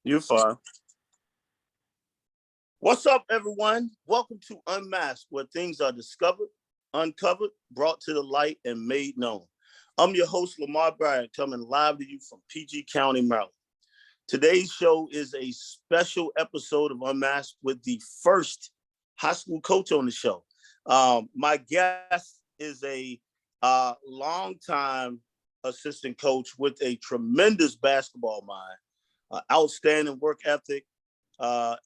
You're fine. What's up, everyone? Welcome to Unmasked, where things are discovered, uncovered, brought to the light, and made known. I'm your host, Lamar Bryant, coming live to you from PG County, Maryland. Today's show is a special episode of Unmasked with the first high school coach on the show. My guest is a longtime assistant coach with a tremendous basketball mind, outstanding work ethic,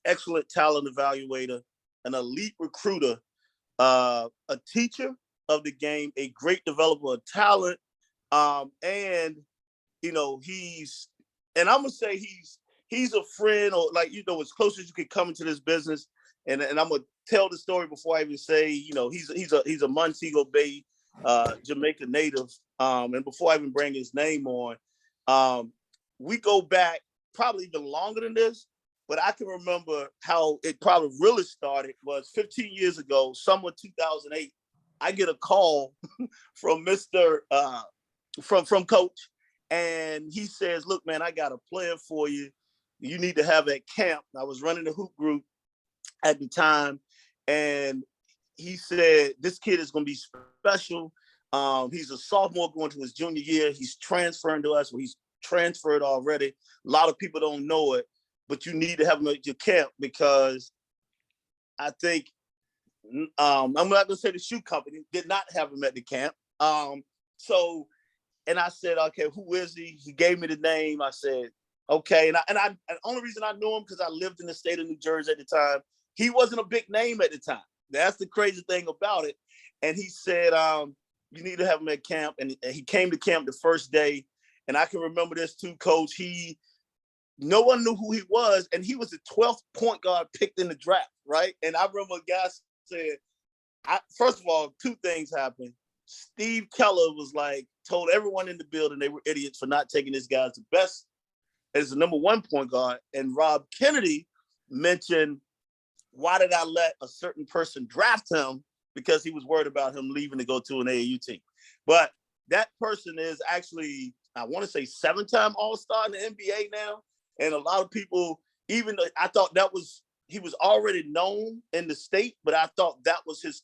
excellent talent evaluator, an elite recruiter, a teacher of the game, a great developer of talent, and I'm gonna say he's a friend, or as close as you can come into this business. And I'm gonna tell the story before I even say, he's a Montego Bay, Jamaica native. And before I even bring his name on, we go back probably even longer than this. But I can remember how it probably really started was 15 years ago, summer 2008. I get a call from from Coach, and he says, "Look, man, I got a player for you. You need to have at camp." I was running the hoop group at the time, and he said, "This kid is going to be special. He's a sophomore going to his junior year. He's transferring to us. Well, he's transferred already. A lot of people don't know it, but you need to have him at your camp because I think I'm not going to say the shoe company did not have him at the camp." And I said, "Okay, who is he?" He gave me the name. I said, "Okay." And the only reason I knew him because I lived in the state of New Jersey at the time. He wasn't a big name at the time. That's the crazy thing about it. And he said, "You need to have him at camp." And he came to camp the first day. And I can remember this too, Coach. No one knew who he was, and he was the 12th point guard picked in the draft, right? And I remember a guy said, first of all, two things happened. Steve Keller told everyone in the building they were idiots for not taking this guy as the best, as the number one point guard. And Rob Kennedy mentioned, why did I let a certain person draft him? Because he was worried about him leaving to go to an AAU team. But that person is actually, I want to say, 7-time All-Star in the NBA now. And a lot of people, even though I thought he was already known in the state, but I thought that was his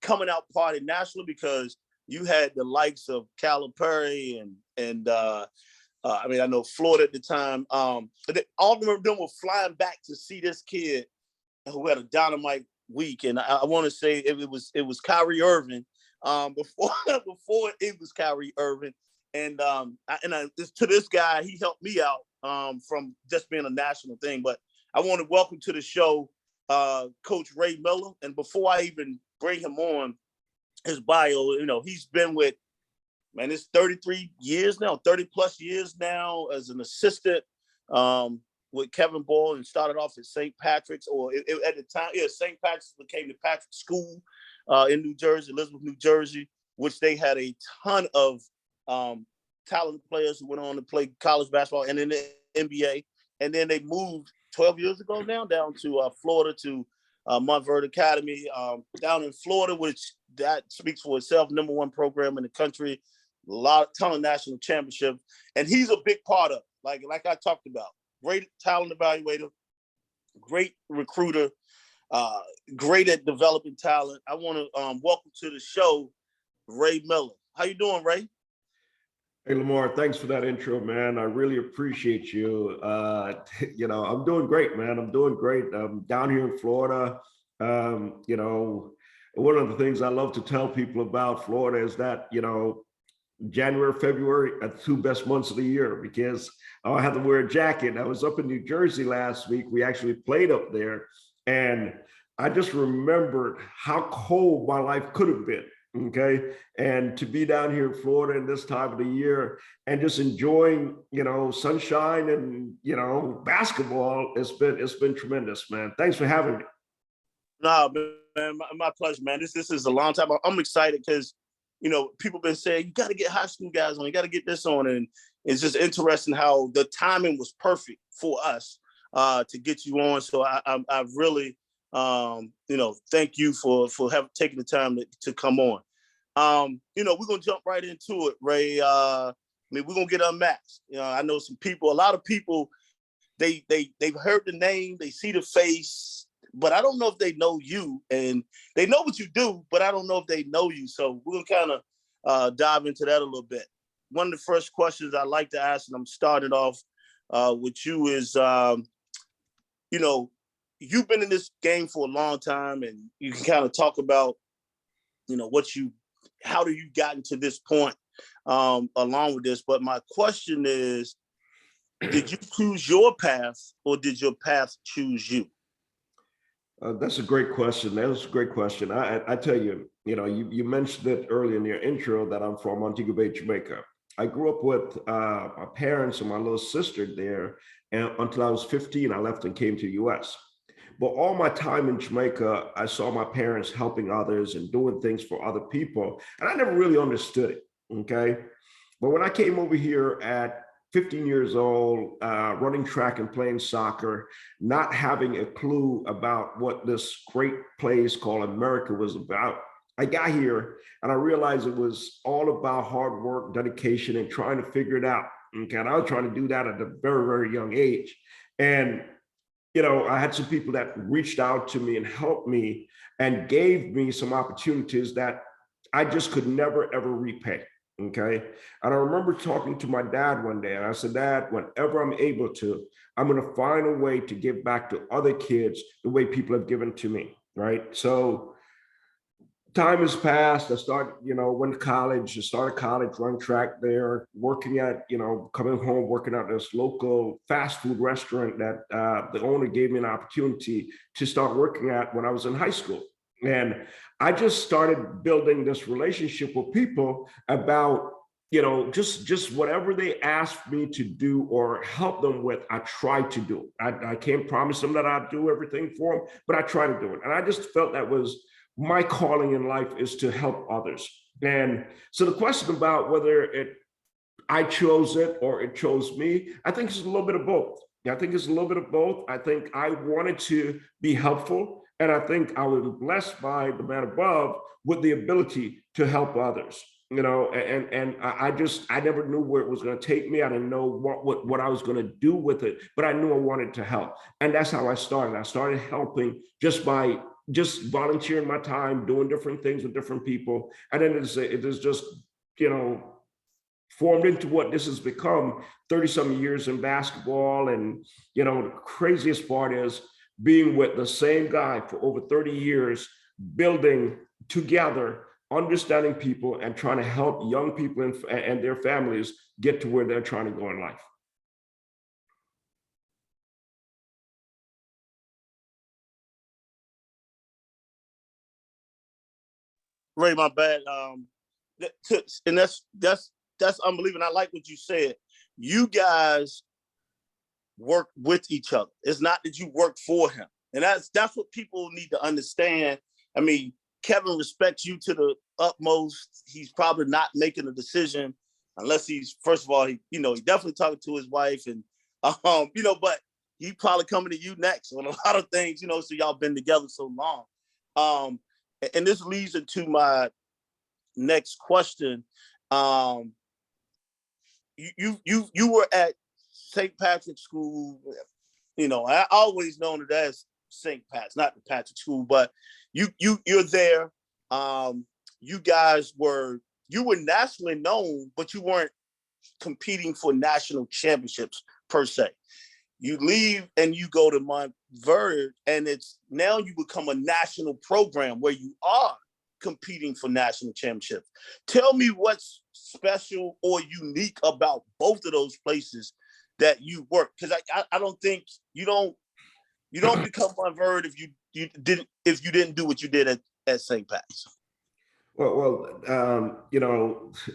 coming out party nationally because you had the likes of Calipari and I know Florida at the time. All of them were flying back to see this kid who had a dynamite week. And I want to say it was Kyrie Irving before it was Kyrie Irving. And to this guy, he helped me out from just being a national thing. But I want to welcome to the show Coach Ray Miller. And before I even bring him on, his bio, he's been with, man, it's 33 years now, 30 plus years now as an assistant with Kevin Ball, and started off at St. Patrick's, at the time, St. Patrick's became the Patrick School in New Jersey, Elizabeth, New Jersey, which they had a ton of talented players who went on to play college basketball and in the NBA. And then they moved 12 years ago now down to Florida to Montverde Academy down in Florida, which that speaks for itself. Number one program in the country, ton of national championships. And he's a big part of, like I talked about, great talent evaluator, great recruiter, great at developing talent. I want to welcome to the show, Ray Miller. How you doing, Ray? Hey, Lamar, thanks for that intro, man. I really appreciate you. I'm doing great, man. I'm doing great. I'm down here in Florida. One of the things I love to tell people about Florida is that, January, February are the two best months of the year because I have to wear a jacket. I was up in New Jersey last week. We actually played up there. And I just remembered how cold my life could have been. Okay. And to be down here in Florida in this time of the year and just enjoying, sunshine and, basketball, it's been tremendous, man. Thanks for having me. No, man, my pleasure, man. This is a long time. I'm excited because, people been saying, you got to get high school guys on, you got to get this on. And it's just interesting how the timing was perfect for us to get you on. So I really, thank you for taking the time to come on. We're going to jump right into it, Ray. We're going to get unmasked. I know a lot of people they've heard the name, they see the face, but I don't know if they know you, and they know what you do, but I don't know if they know you. So we're gonna kind of dive into that a little bit. One of the first questions I like to ask, and I'm starting off with you, is you know, you've been in this game for a long time, and you can kind of talk about, you know, how do you gotten to this point along with this. But my question is, did you choose your path, or did your path choose you? That's a great question. That was a great question. I tell you, you mentioned it earlier in your intro that I'm from Montego Bay, Jamaica. I grew up with my parents and my little sister there, and until I was 15, I left and came to the US. But all my time in Jamaica, I saw my parents helping others and doing things for other people, and I never really understood it, okay? But when I came over here at 15 years old, running track and playing soccer, not having a clue about what this great place called America was about, I got here and I realized it was all about hard work, dedication, and trying to figure it out. Okay, and I was trying to do that at a very, very young age. And I had some people that reached out to me and helped me and gave me some opportunities that I just could never, ever repay. Okay. And I remember talking to my dad one day, and I said, Dad, whenever I'm able to, I'm going to find a way to give back to other kids the way people have given to me. Right. So time has passed. I started, went to college, started college, run track there, working at, coming home, working at this local fast food restaurant that the owner gave me an opportunity to start working at when I was in high school. And I just started building this relationship with people about, just whatever they asked me to do or help them with, I try to do. I can't promise them that I'll do everything for them, but I try to do it. And I just felt that was my calling in life, is to help others. And so the question about whether I chose it or it chose me, I think it's a little bit of both. I think it's a little bit of both. I think I wanted to be helpful, and I think I was blessed by the man above with the ability to help others. And I never knew where it was going to take me. I didn't know what I was going to do with it, but I knew I wanted to help. And that's how I started. I started helping just by volunteering my time, doing different things with different people. And then it is just, formed into what this has become, 30-some years in basketball. And, the craziest part is being with the same guy for over 30 years, building together, understanding people, and trying to help young people and their families get to where they're trying to go in life. Ray, my bad. And that's unbelievable. I like what you said. You guys work with each other. It's not that you work for him. And that's what people need to understand. I mean, Kevin respects you to the utmost. He's probably not making a decision unless he's, first of all, he definitely talking to his wife, and but he probably coming to you next on a lot of things, so y'all been together so long. And this leads into my next question. You were at St. Patrick's School. I always known it as St. Pat's, not the Patrick School, but you're there. You guys were nationally known, but you weren't competing for national championships per se. You leave and you go to Montverde, and it's now you become a national program where you are competing for national championships. Tell me what's special or unique about both of those places that you work, because I don't think you don't become Montverde if you didn't do what you did at St. Pat's. Well,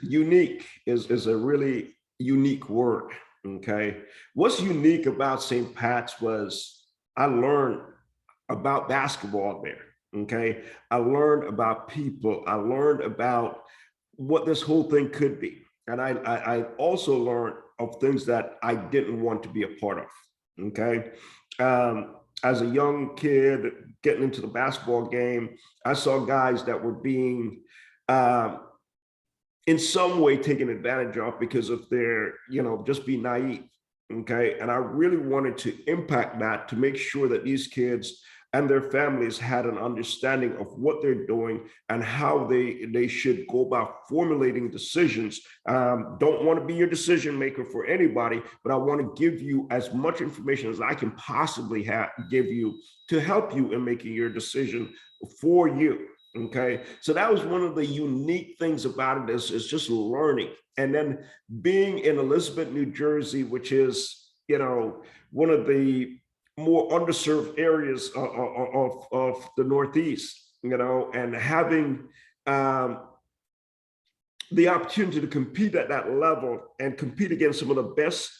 unique is a really unique word. Okay. What's unique about St. Pat's was I learned about basketball there. Okay. I learned about people. I learned about what this whole thing could be. And I also learned of things that I didn't want to be a part of. Okay. As a young kid getting into the basketball game, I saw guys that were being in some way taken advantage of because of their, just being naive. Okay. And I really wanted to impact that to make sure that these kids and their families had an understanding of what they're doing and how they should go about formulating decisions. Don't want to be your decision maker for anybody, but I want to give you as much information as I can possibly give you to help you in making your decision for you. Okay, so that was one of the unique things about it is just learning. And then being in Elizabeth, New Jersey, which is, one of the more underserved areas of the Northeast, and having the opportunity to compete at that level and compete against some of the best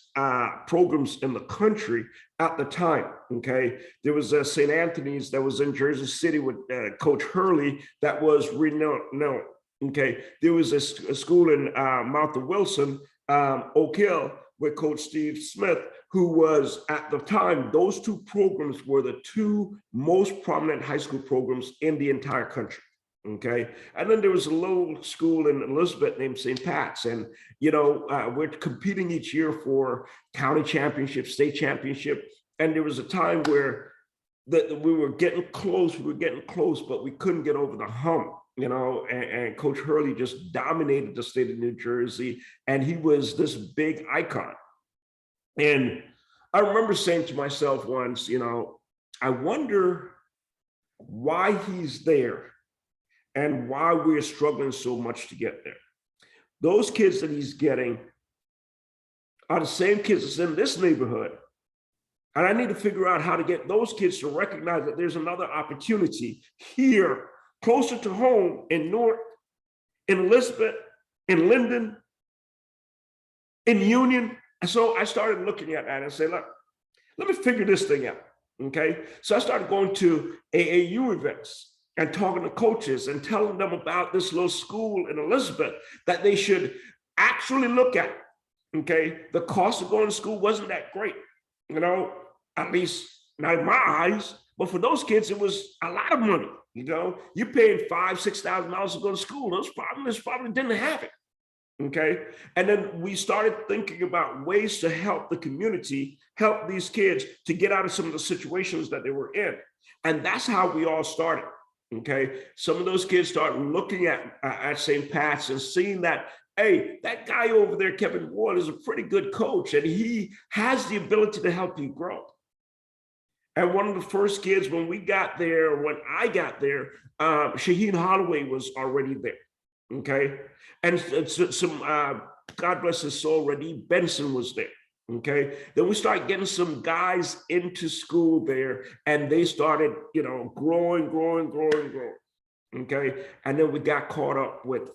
programs in the country at the time. Okay, there was St. Anthony's that was in Jersey City with Coach Hurley that was renowned. Okay, there was a school in Mount Wilson, Oak Hill, with Coach Steve Smith, who was at the time, those two programs were the two most prominent high school programs in the entire country. Okay, and then there was a little school in Elizabeth named St. Pat's, and we're competing each year for county championship, state championship, and there was a time where we were getting close, but we couldn't get over the hump, and Coach Hurley just dominated the state of New Jersey, and he was this big icon. And I remember saying to myself once, I wonder why he's there and why we're struggling so much to get there. Those kids that he's getting are the same kids that's in this neighborhood. And I need to figure out how to get those kids to recognize that there's another opportunity here, closer to home in Newark, in Elizabeth, in Linden, in Union. And so I started looking at that and said, look, let me figure this thing out. Okay. So I started going to AAU events and talking to coaches and telling them about this little school in Elizabeth that they should actually look at. Okay. The cost of going to school wasn't that great, at least not in my eyes. But for those kids, it was a lot of money. You're paying $5,000-$6,000 to go to school. Those probably didn't have it. Okay. And then we started thinking about ways to help the community, help these kids to get out of some of the situations that they were in. And that's how we all started. Okay. Some of those kids started looking at St. Pat's and seeing that, hey, that guy over there, Kevin Ward, is a pretty good coach and he has the ability to help you grow. And one of the first kids when I got there, Shaheen Holloway was already there. Okay. And some, God bless his soul, Radee Benson was there. Okay. Then we started getting some guys into school there and they started, growing. Okay. And then we got caught up with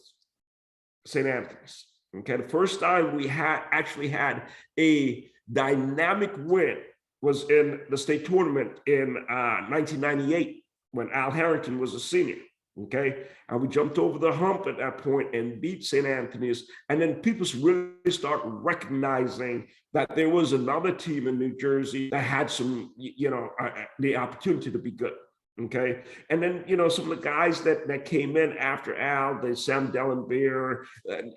St. Anthony's. Okay. The first time we actually had a dynamic win was in the state tournament in 1998 when Al Harrington was a senior. Okay, and we jumped over the hump at that point and beat St. Anthony's. And then people really start recognizing that there was another team in New Jersey that had some, the opportunity to be good. Okay, and then some of the guys that came in after Al, the Sam Dellenbeer,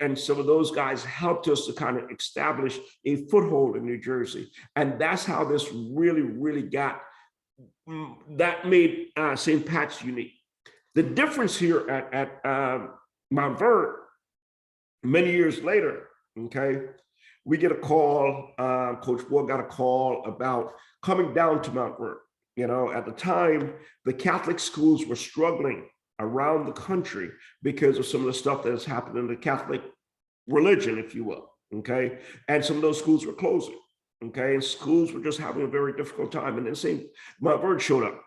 and some of those guys helped us to kind of establish a foothold in New Jersey, and that's how this really got that made St. Pat's unique. The difference here at Montverde, many years later, okay, we get a call. Coach Ward got a call about coming down to Montverde. At the time, the Catholic schools were struggling around the country because of some of the stuff that has happened in the Catholic religion, if you will. Okay, and some of those schools were closing. Okay, and schools were just having a very difficult time. And then St. Montverde showed up.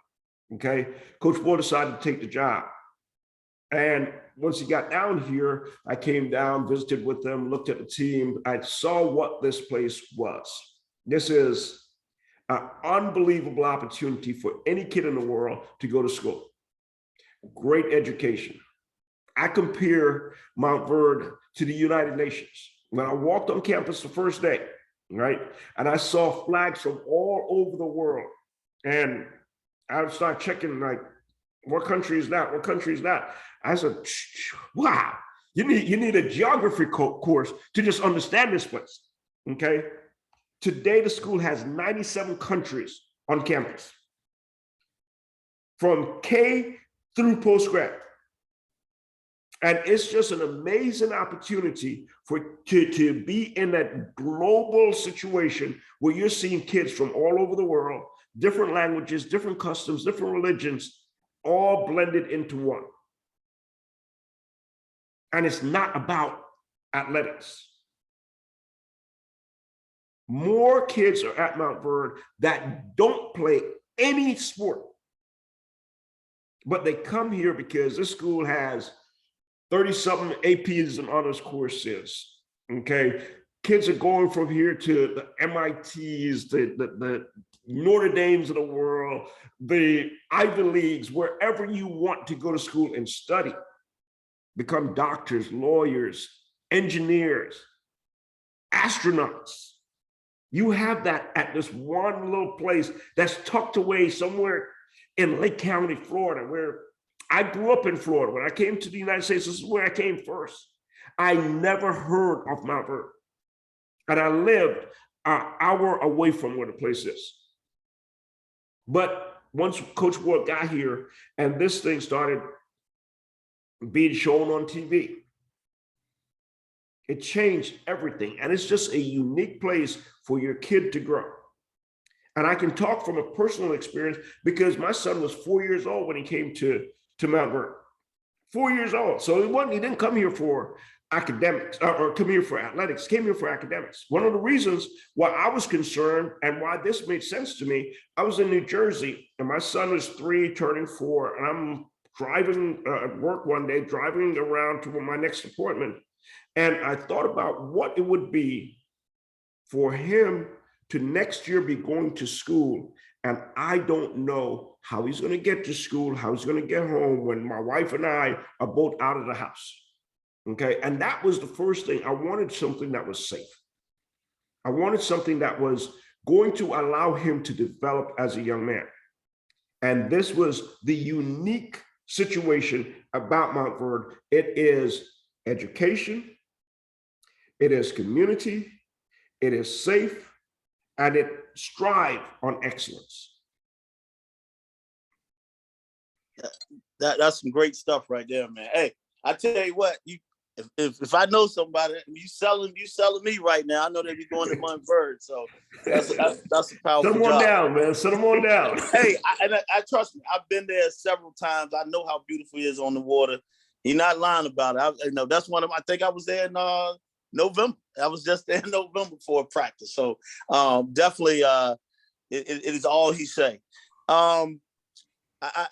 Okay, Coach Ward decided to take the job. And once he got down here, I came down, visited with them, looked at the team. I saw what this place was. This is an unbelievable opportunity for any kid in the world to go to school. Great education. I compare Montverde to the United Nations. When I walked on campus the first day, right, and I saw flags from all over the world, and I would start checking, like, what country is that? What country is that? I said, wow, you need a geography course to just understand this place, okay? Today, the school has 97 countries on campus, from K through postgrad. And it's just an amazing opportunity to be in that global situation where you're seeing kids from all over the world, different languages, different customs, different religions, all blended into one. And it's not about athletics. More kids are at Montverde that don't play any sport, but they come here because this school has 30-something APs and honors courses, okay? Kids are going from here to the MITs, the Notre Dames of the world, the Ivy Leagues, wherever you want to go to school and study, become doctors, lawyers, engineers, astronauts. You have that at this one little place that's tucked away somewhere in Lake County, Florida, where I grew up in Florida. When I came to the United States, this is where I came first. I never heard of Montverde. And I lived an hour away from where the place is. But once Coach Ward got here and this thing started being shown on TV, it changed everything. And it's just a unique place for your kid to grow. And I can talk from a personal experience because my son was 4 years old when he came to Montverde. 4 years old. So he didn't come here for academics or come here for athletics, came here for academics. One of the reasons why I was concerned and why this made sense to me, I was in New Jersey and my son was 3 turning 4, and I'm driving at work one day, driving around to my next appointment. And I thought about what it would be for him to next year be going to school. And I don't know how he's going to get to school, how he's going to get home when my wife and I are both out of the house. Okay. And that was the first thing. I wanted something that was safe. I wanted something that was going to allow him to develop as a young man. And this was the unique situation about Montverde. It is education, it is community, it is safe, and it strives on excellence. That's some great stuff right there, man. Hey, I tell you what, if I know somebody, you selling me right now. I know they be going to Montverde, so that's a powerful Send them on job. down, man. Send them on down. Hey, I trust me. I've been there several times. I know how beautiful it is on the water. You're not lying about it. That's one of them. I think I was there in November. I was just there in November for a practice. So definitely, it is all he say. I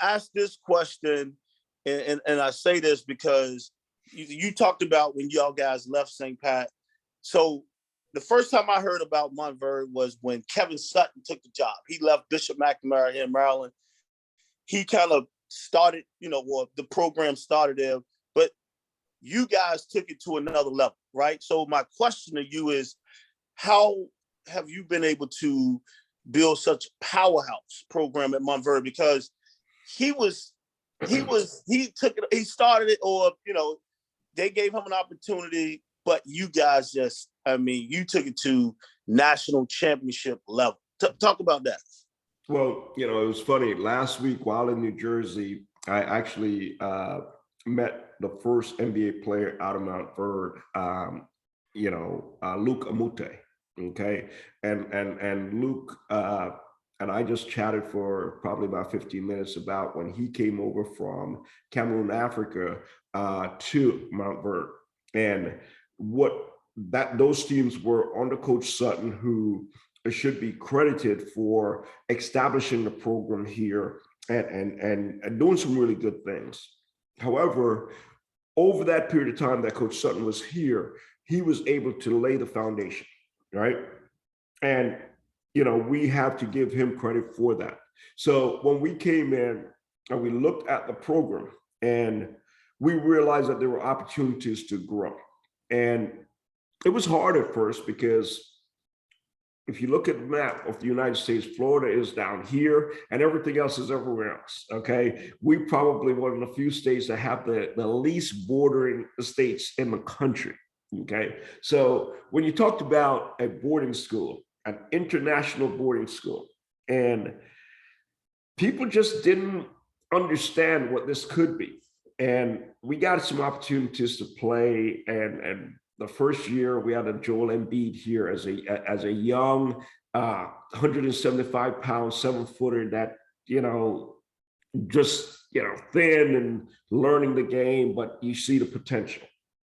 asked this question, and I say this because you talked about when y'all guys left St. Pat. So the first time I heard about Montverde was when Kevin Sutton took the job. He left Bishop McNamara here in Maryland. He kind of started, the program started there, but you guys took it to another level, right? So my question to you is, how have you been able to build such a powerhouse program at Montverde? Because he started it, or, they gave him an opportunity, but you guys you took it to national championship level. Talk about that. Well, it was funny. Last week while in New Jersey, I actually met the first NBA player out of Montverde, Luke Amute. Okay. And Luke, and I just chatted for probably about 15 minutes about when he came over from Cameroon, Africa, to Montverde, and what those teams were under Coach Sutton, who should be credited for establishing the program here and doing some really good things. However, over that period of time that Coach Sutton was here, he was able to lay the foundation, right? And we have to give him credit for that. So when we came in and we looked at the program, and we realized that there were opportunities to grow. And it was hard at first because if you look at the map of the United States, Florida is down here and everything else is everywhere else, okay? We probably one of the few states that have the least bordering states in the country, okay? So when you talked about a boarding school, an international boarding school. And people just didn't understand what this could be. And we got some opportunities to play. And the first year we had a Joel Embiid here as a young 175-pound 7-footer that, just, thin and learning the game, but you see the potential.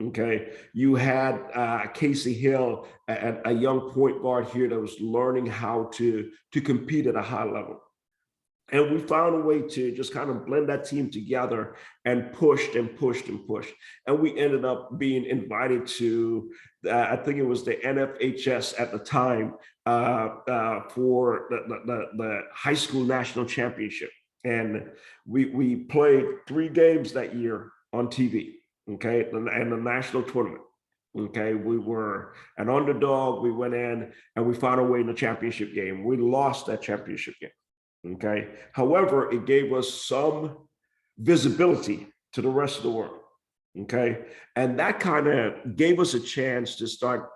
Okay. You had Casey Hill, a young point guard here that was learning how to compete at a high level. And we found a way to just kind of blend that team together and pushed and pushed and pushed. And we ended up being invited to, I think it was the NFHS at the time, for the high school national championship. And we played 3 games that year on TV, okay, and the national tournament. Okay, we were an underdog. We went in and we found a way in the championship game. We lost that championship game. Okay. However, it gave us some visibility to the rest of the world. Okay. And that kind of gave us a chance to start,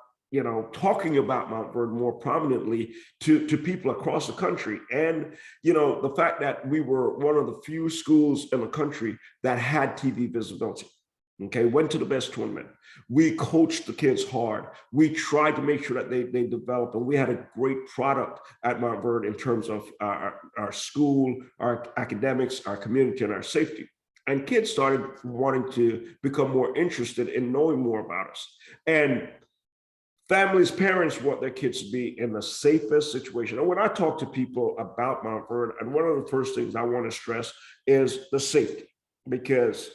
talking about Montverde more prominently to people across the country. And, the fact that we were one of the few schools in the country that had TV visibility. Okay, went to the best tournament. We coached the kids hard. We tried to make sure that they developed, and we had a great product at Montverde in terms of our school, our academics, our community, and our safety. And kids started wanting to become more interested in knowing more about us. And families, parents want their kids to be in the safest situation. And when I talk to people about Montverde, and one of the first things I want to stress is the safety, because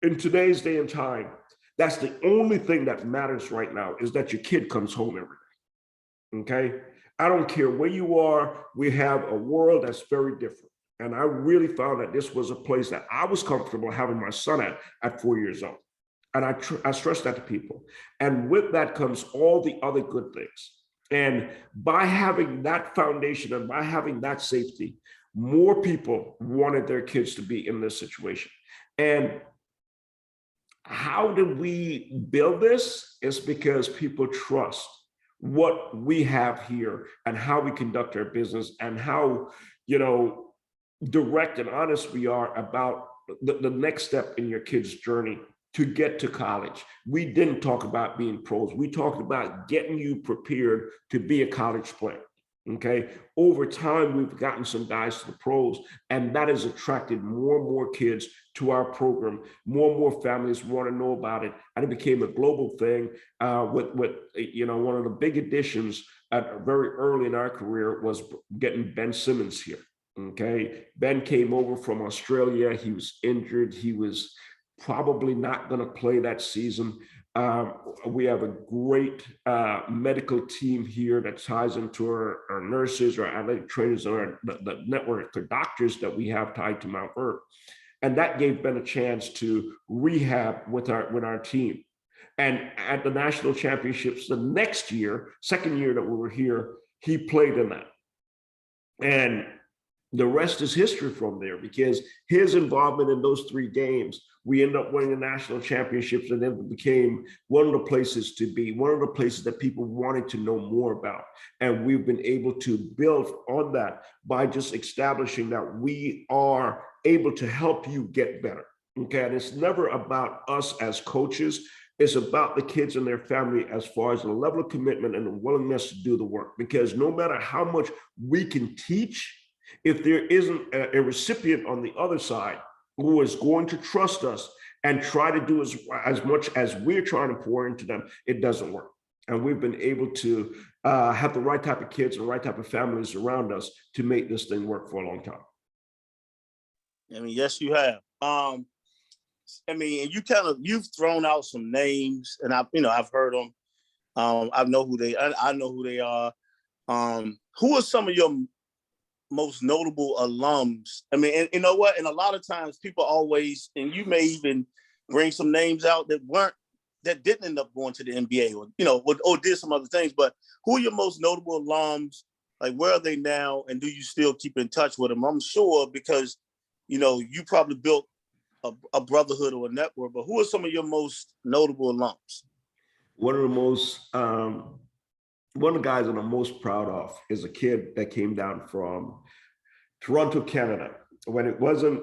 in today's day and time, that's the only thing that matters right now, is that your kid comes home every day. Okay. I don't care where you are. We have a world that's very different. And I really found that this was a place that I was comfortable having my son at 4 years old. And I stress that to people. And with that comes all the other good things. And by having that foundation and by having that safety, more people wanted their kids to be in this situation. And how did we build this? It's because people trust what we have here and how we conduct our business and how, direct and honest we are about the next step in your kid's journey to get to college. We didn't talk about being pros. We talked about getting you prepared to be a college player. Okay. Over time, we've gotten some guys to the pros, and that has attracted more and more kids to our program. More and more families want to know about it, and it became a global thing. With one of the big additions very early in our career was getting Ben Simmons here. Okay, Ben came over from Australia. He was injured. He was probably not going to play that season. We have a great medical team here that ties into our nurses, our athletic trainers, and the network of doctors that we have tied to Montverde. And that gave Ben a chance to rehab with our team. And at the national championships the next year, second year that we were here, he played in that. And the rest is history from there, because his involvement in those 3 games, we ended up winning the national championships, and then it became one of the places to be, one of the places that people wanted to know more about. And we've been able to build on that by just establishing that we are able to help you get better. Okay. And it's never about us as coaches. It's about the kids and their family as far as the level of commitment and the willingness to do the work. Because no matter how much we can teach, if there isn't a recipient on the other side who is going to trust us and try to do as much as we're trying to pour into them, it doesn't work. And we've been able to have the right type of kids and the right type of families around us to make this thing work for a long time. I mean, yes, you have. And you've thrown out some names, and I've heard them. I know who they are. Who are some of your most notable alums? I mean, and you know what? And a lot of times people always, and you may even bring some names out that didn't end up going to the NBA or did some other things. But who are your most notable alums? Like, where are they now? And do you still keep in touch with them? I'm sure, because, you probably built a brotherhood or a network, but who are some of your most notable alums? One of the most one of the guys that I'm most proud of is a kid that came down from Toronto, Canada, when it wasn't,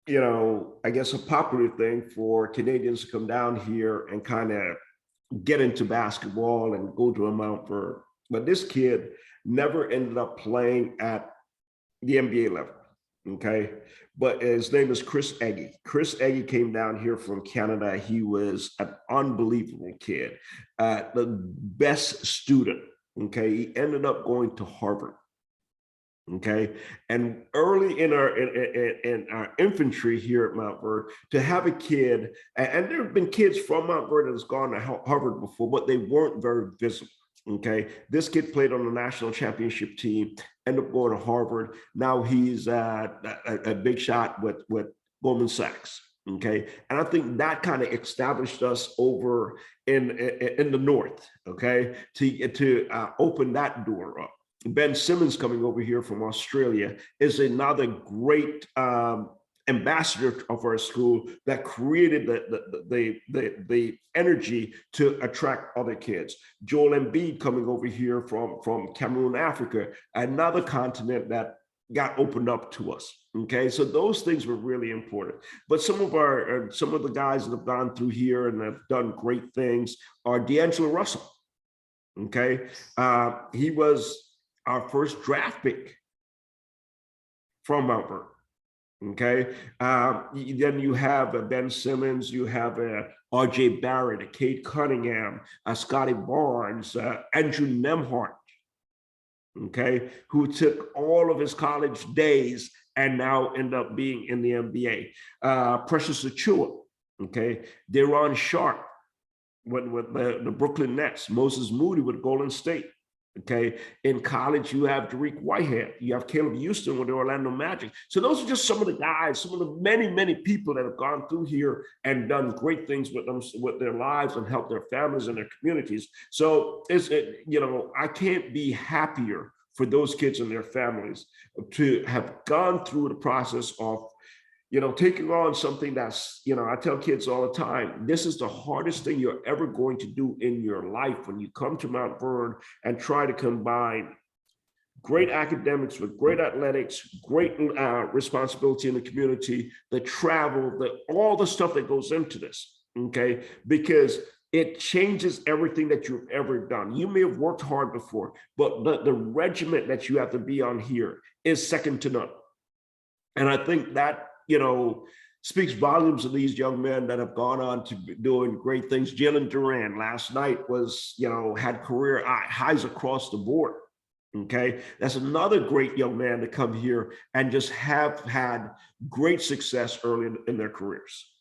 I guess a popular thing for Canadians to come down here and kind of get into basketball and go to a Montverde. But this kid never ended up playing at the NBA level. Okay. But his name is Chris Eggy. Chris Eggy came down here from Canada. He was an unbelievable kid, the best student. Okay. He ended up going to Harvard. Okay, and early in our infantry here at Montverde, to have a kid, and there have been kids from Montverde that's gone to Harvard before, but they weren't very visible. Okay, this kid played on the national championship team, ended up going to Harvard. Now he's a big shot with Goldman Sachs. Okay, and I think that kind of established us over in the North. Okay, to open that door up. Ben Simmons coming over here from Australia is another great ambassador of our school that created the energy to attract other kids. Joel Embiid coming over here from Cameroon, Africa, another continent that got opened up to us. Okay, so those things were really important. But some of the guys that have gone through here and have done great things are D'Angelo Russell. Okay, he was our first draft pick from Montverde. Okay, then you have Ben Simmons, you have R.J. Barrett, Cade Cunningham, Scotty Barnes, Andrew Nembhard. Okay, who took all of his college days and now end up being in the NBA. Precious Achiuwa. Okay, Deron Sharp with the Brooklyn Nets. Moses Moody with Golden State. Okay, in college, you have Dariq Whitehead, you have Caleb Houston with the Orlando Magic. So those are just some of the guys, some of the many people that have gone through here and done great things with them, with their lives, and helped their families and their communities. So I can't be happier for those kids and their families to have gone through the process of taking on something that's, I tell kids all the time, this is the hardest thing you're ever going to do in your life when you come to Montverde and try to combine great academics with great athletics, great responsibility in the community, the travel, all the stuff that goes into this, okay? Because it changes everything that you've ever done. You may have worked hard before, but the regiment that you have to be on here is second to none. And I think that speaks volumes of these young men that have gone on to be doing great things. Jalen Duran last night was, had career highs across the board. Okay, that's another great young man to come here and just have had great success early in their careers.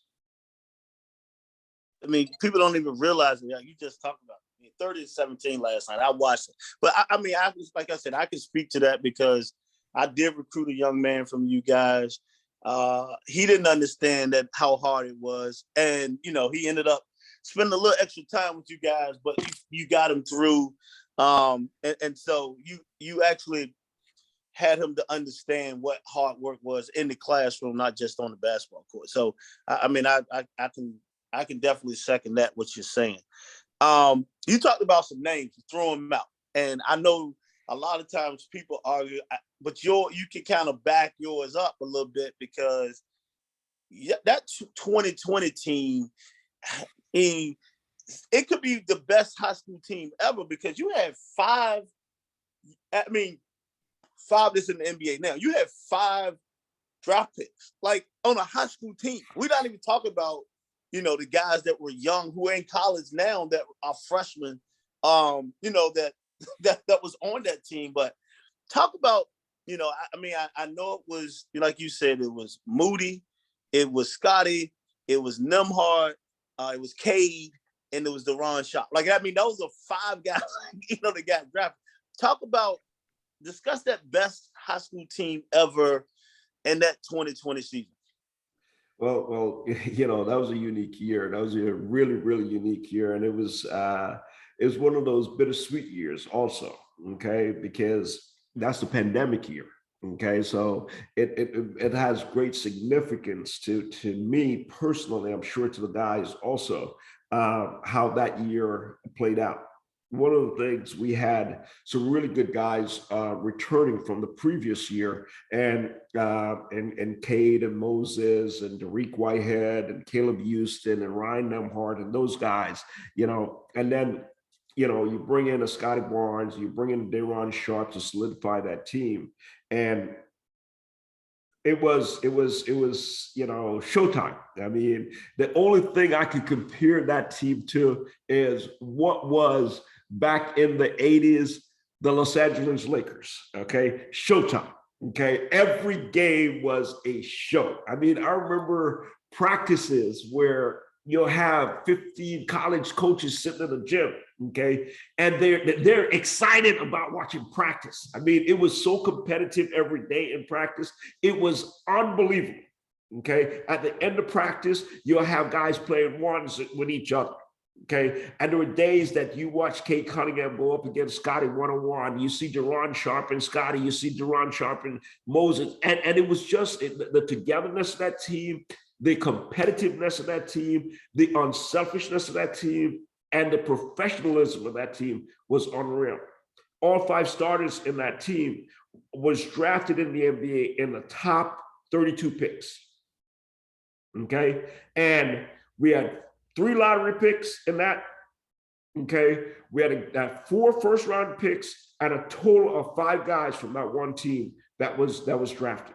I mean, people don't even realize it. You just talked about it. 30-17 last night. I watched it, but like I said, I can speak to that because I did recruit a young man from you guys. He didn't understand how hard it was, and he ended up spending a little extra time with you guys, but you got him through, and so you actually had him to understand what hard work was in the classroom, not just on the basketball court. So I can definitely second that, what you're saying. You talked about some names, you throw them out, and I know a lot of times people argue, but you can kind of back yours up a little bit because that 2020 team, it could be the best high school team ever because you had five that's in the NBA now. You had 5 draft picks, like on a high school team. We're not even talking about, the guys that were young who are in college now that are freshmen, that was on that team. But talk about, I know it was, like you said, it was Moody, it was Scotty, it was Nembhard, it was Cade, and it was Deron Sharp. Those are 5 guys, that got drafted. Discuss that best high school team ever in that 2020 season. Well, that was a unique year. That was a really, really unique year. And it was one of those bittersweet years also, okay, because that's the pandemic year. Okay, so it has great significance to me personally. I'm sure to the guys also, how that year played out. one of the things, we had some really good guys returning from the previous year, and Cade and Moses and Dariq Whitehead and Caleb Houston and Ryan Nemhart and those guys, and then you bring in a Scotty Barnes, you bring in Daron Sharp to solidify that team, and it was showtime. I mean, the only thing I could compare that team to is what was back in the 80s, the Los Angeles Lakers. Okay, showtime. Okay, every game was a show. I mean, I remember practices where you'll have 15 college coaches sitting in the gym, okay, and they're excited about watching practice. I mean, it was so competitive every day in practice. It was unbelievable. Okay, at the end of practice, you'll have guys playing ones with each other. Okay, and there were days that you watch Kate Cunningham go up against Scotty one-on-one. You see Daron Sharp and Scotty. You see Daron Sharp and Moses, and it was just the togetherness of that team, the competitiveness of that team, the unselfishness of that team, and the professionalism of that team was unreal. All 5 starters in that team was drafted in the NBA in the top 32 picks. Okay, and we had 3 lottery picks in that. Okay, we had 4 first-round picks and a total of 5 guys from that one team that was drafted.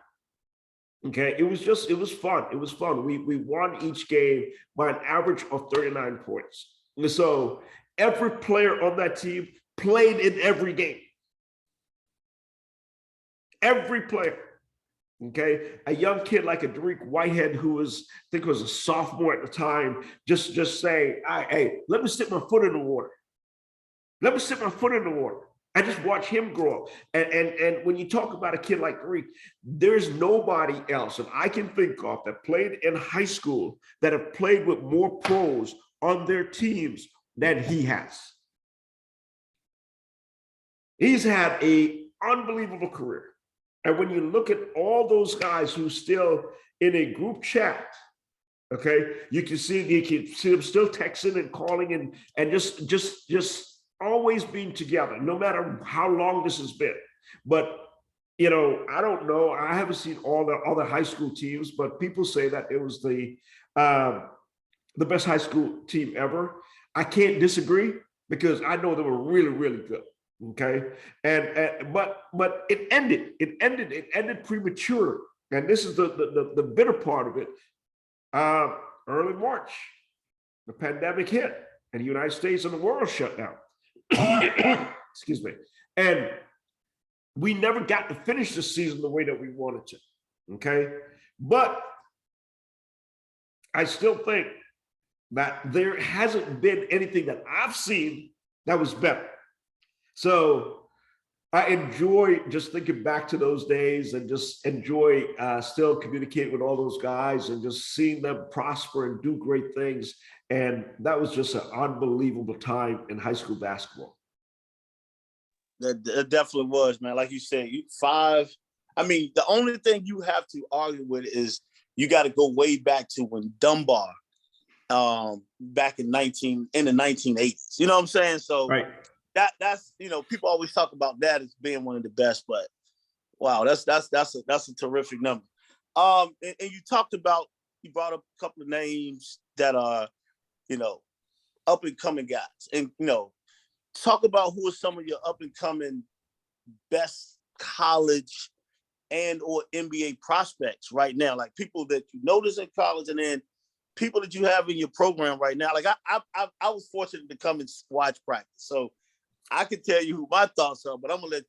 Okay, it was fun. It was fun. We won each game by an average of 39 points. And so every player on that team played in every game. Every player. Okay, a young kid like a Dariq Whitehead, who I think was a sophomore at the time, just saying, "Hey, let me stick my foot in the water. Let me stick my foot in the water." I just watch him grow up. And when you talk about a kid like Dariq, there's nobody else that I can think of that played in high school that have played with more pros on their teams than he has. He's had an unbelievable career. And when you look at all those guys who still in a group chat, okay, you can see them still texting and calling and just always being together, no matter how long this has been. But I don't know. I haven't seen all the other high school teams, but people say that it was the best high school team ever. I can't disagree because I know they were really, really good. Okay, but it ended premature, and this is the bitter part of it. Early March, the pandemic hit, and the United States and the world shut down. Excuse me, and we never got to finish the season the way that we wanted to. Okay, but I still think that there hasn't been anything that I've seen that was better. So I enjoy just thinking back to those days and just enjoy still communicating with all those guys and just seeing them prosper and do great things. And that was just an unbelievable time in high school basketball. That definitely was, man. Like you said, 5. I mean, the only thing you have to argue with is you got to go way back to when Dunbar, back in the 1980s. You know what I'm saying? So. Right. That's people always talk about that as being one of the best, but wow, that's a terrific number. And you brought up a couple of names that are up and coming guys, and talk about who are some of your up and coming best college and or NBA prospects right now, like people that you notice in college, and then people that you have in your program right now. Like I was fortunate to come and watch practice, so I can tell you who my thoughts are, but I'm gonna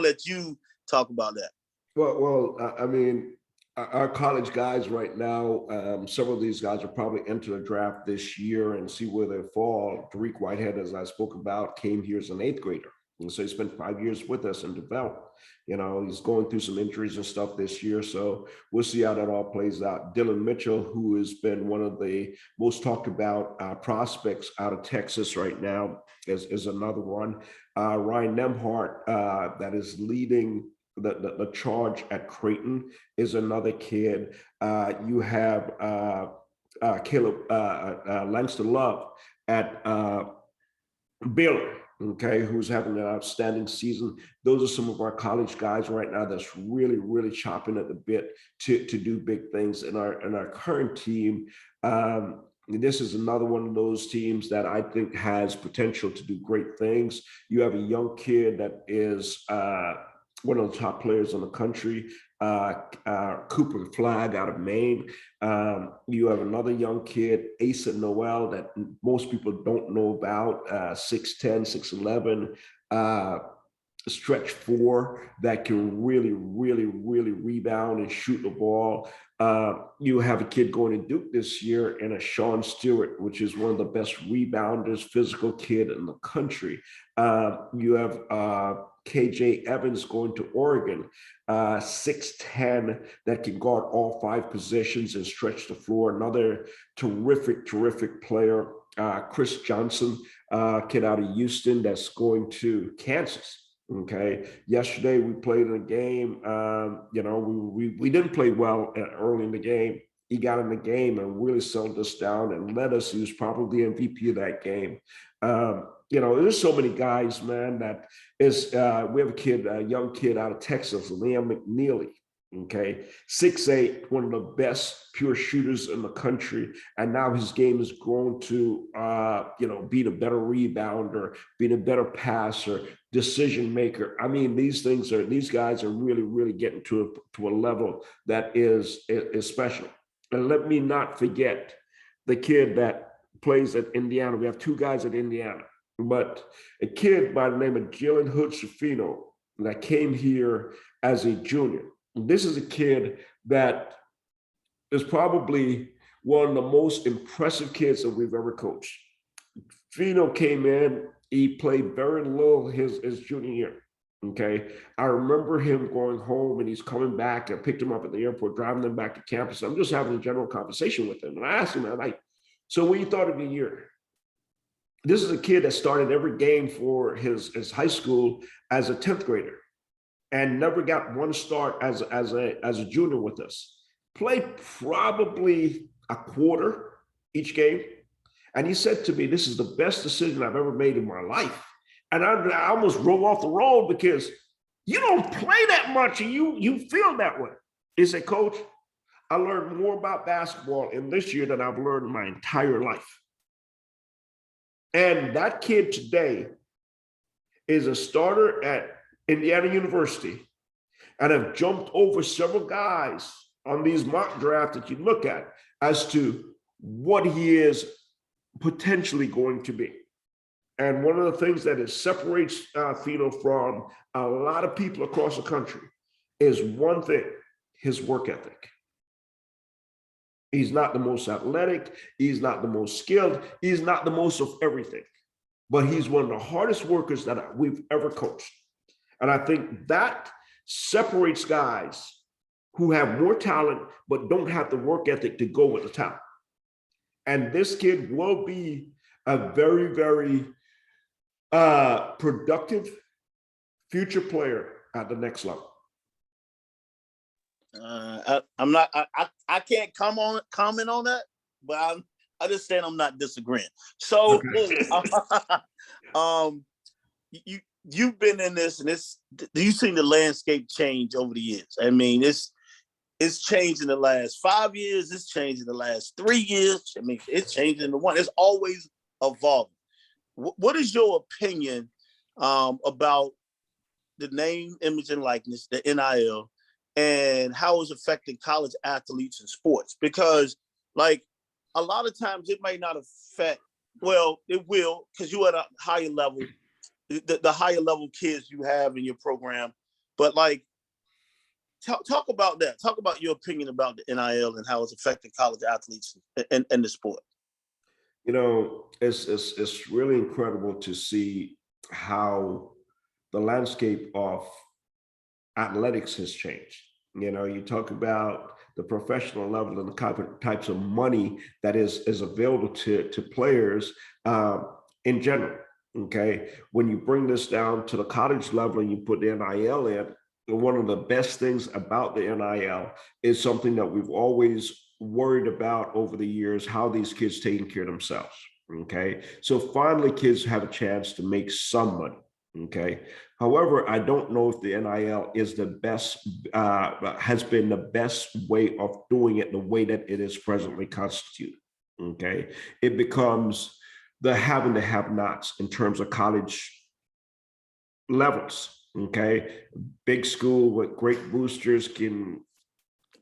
let you talk about that. Well, I mean, our college guys right now, several of these guys will probably enter the draft this year and see where they fall. Dariq Whitehead, as I spoke about, came here as an 8th grader. And so he spent 5 years with us and developed. He's going through some injuries and stuff this year. So we'll see how that all plays out. Dylan Mitchell, who has been one of the most talked about prospects out of Texas right now, is another one. Ryan Nemhart, that is leading the charge at Creighton, is another kid. You have Caleb Langston Love at Baylor, okay, who's having an outstanding season. Those are some of our college guys right now that's really, really chopping at the bit to do big things in our current team. This is another one of those teams that I think has potential to do great things. You have a young kid that is one of the top players in the country, Cooper Flag out of Maine. You have another young kid, Asa Noel, that most people don't know about, 6'10", 6'11", stretch four that can really, really, really rebound and shoot the ball. You have a kid going to Duke this year and a Sean Stewart, which is one of the best rebounders, physical kid in the country. You have KJ Evans going to Oregon, 6'10", that can guard all 5 positions and stretch the floor. Another terrific, terrific player, Chris Johnson, kid out of Houston that's going to Kansas. Okay. Yesterday we played in a game. We didn't play well early in the game. He got in the game and really settled us down and led us. He was probably the MVP of that game. There's so many guys, man, that is, we have a young kid out of Texas, Liam McNeely. Okay, 6'8", one of the best pure shooters in the country, and now his game has grown to, being a better rebounder, being a better passer, decision maker. I mean, these guys are really, really getting to a level that is special. And let me not forget the kid that plays at Indiana. We have 2 guys at Indiana, but a kid by the name of Jalen Hood-Schifino that came here as a junior. This is a kid that is probably one of the most impressive kids that we've ever coached. Fino came in, he played very little his junior year. Okay. I remember him going home and he's coming back. I picked him up at the airport, driving him back to campus. I'm just having a general conversation with him. And I asked him, I'm like, so what you thought of the year? This is a kid that started every game for his high school as a 10th grader and never got one start as a junior with us. Played probably a quarter each game. And he said to me, this is the best decision I've ever made in my life. And I almost rolled off the road because you don't play that much and you feel that way. He said, Coach, I learned more about basketball in this year than I've learned in my entire life. And that kid today is a starter at Indiana University and have jumped over several guys on these mock drafts that you look at as to what he is potentially going to be. And one of the things that separates Fino from a lot of people across the country is one thing, his work ethic. He's not the most athletic. He's not the most skilled. He's not the most of everything. But he's one of the hardest workers that we've ever coached. And I think that separates guys who have more talent but don't have the work ethic to go with the talent. And this kid will be a very, very productive future player at the next level. I can't comment on that, but I just saying I'm not disagreeing. So, okay. You've been in this, and you've seen the landscape change over the years. I mean, it's changed in the last 5 years. It's changed in the last 3 years. I mean, it's changed in the one. It's always evolving. What is your opinion about the name, image, and likeness, the NIL, and how it's affecting college athletes and sports? Because, like, a lot of times it might not affect, well, it will, because you at a higher level, the higher level kids you have in your program. But, like, talk about that. Talk about your opinion about the NIL and how it's affecting college athletes and the sport. You know, it's really incredible to see how the landscape of athletics has changed. You know, you talk about the professional level and the types of money that is available to players in general. Okay, when you bring this down to the college level and you put the NIL in, one of the best things about the NIL is something that we've always worried about over the years, how these kids taking care of themselves. Okay, so finally kids have a chance to make some money. Okay, however, I don't know if the NIL is the best, has been the best way of doing it the way that it is presently constituted. Okay, it becomes the have and the have nots in terms of college levels. Okay, big school with great boosters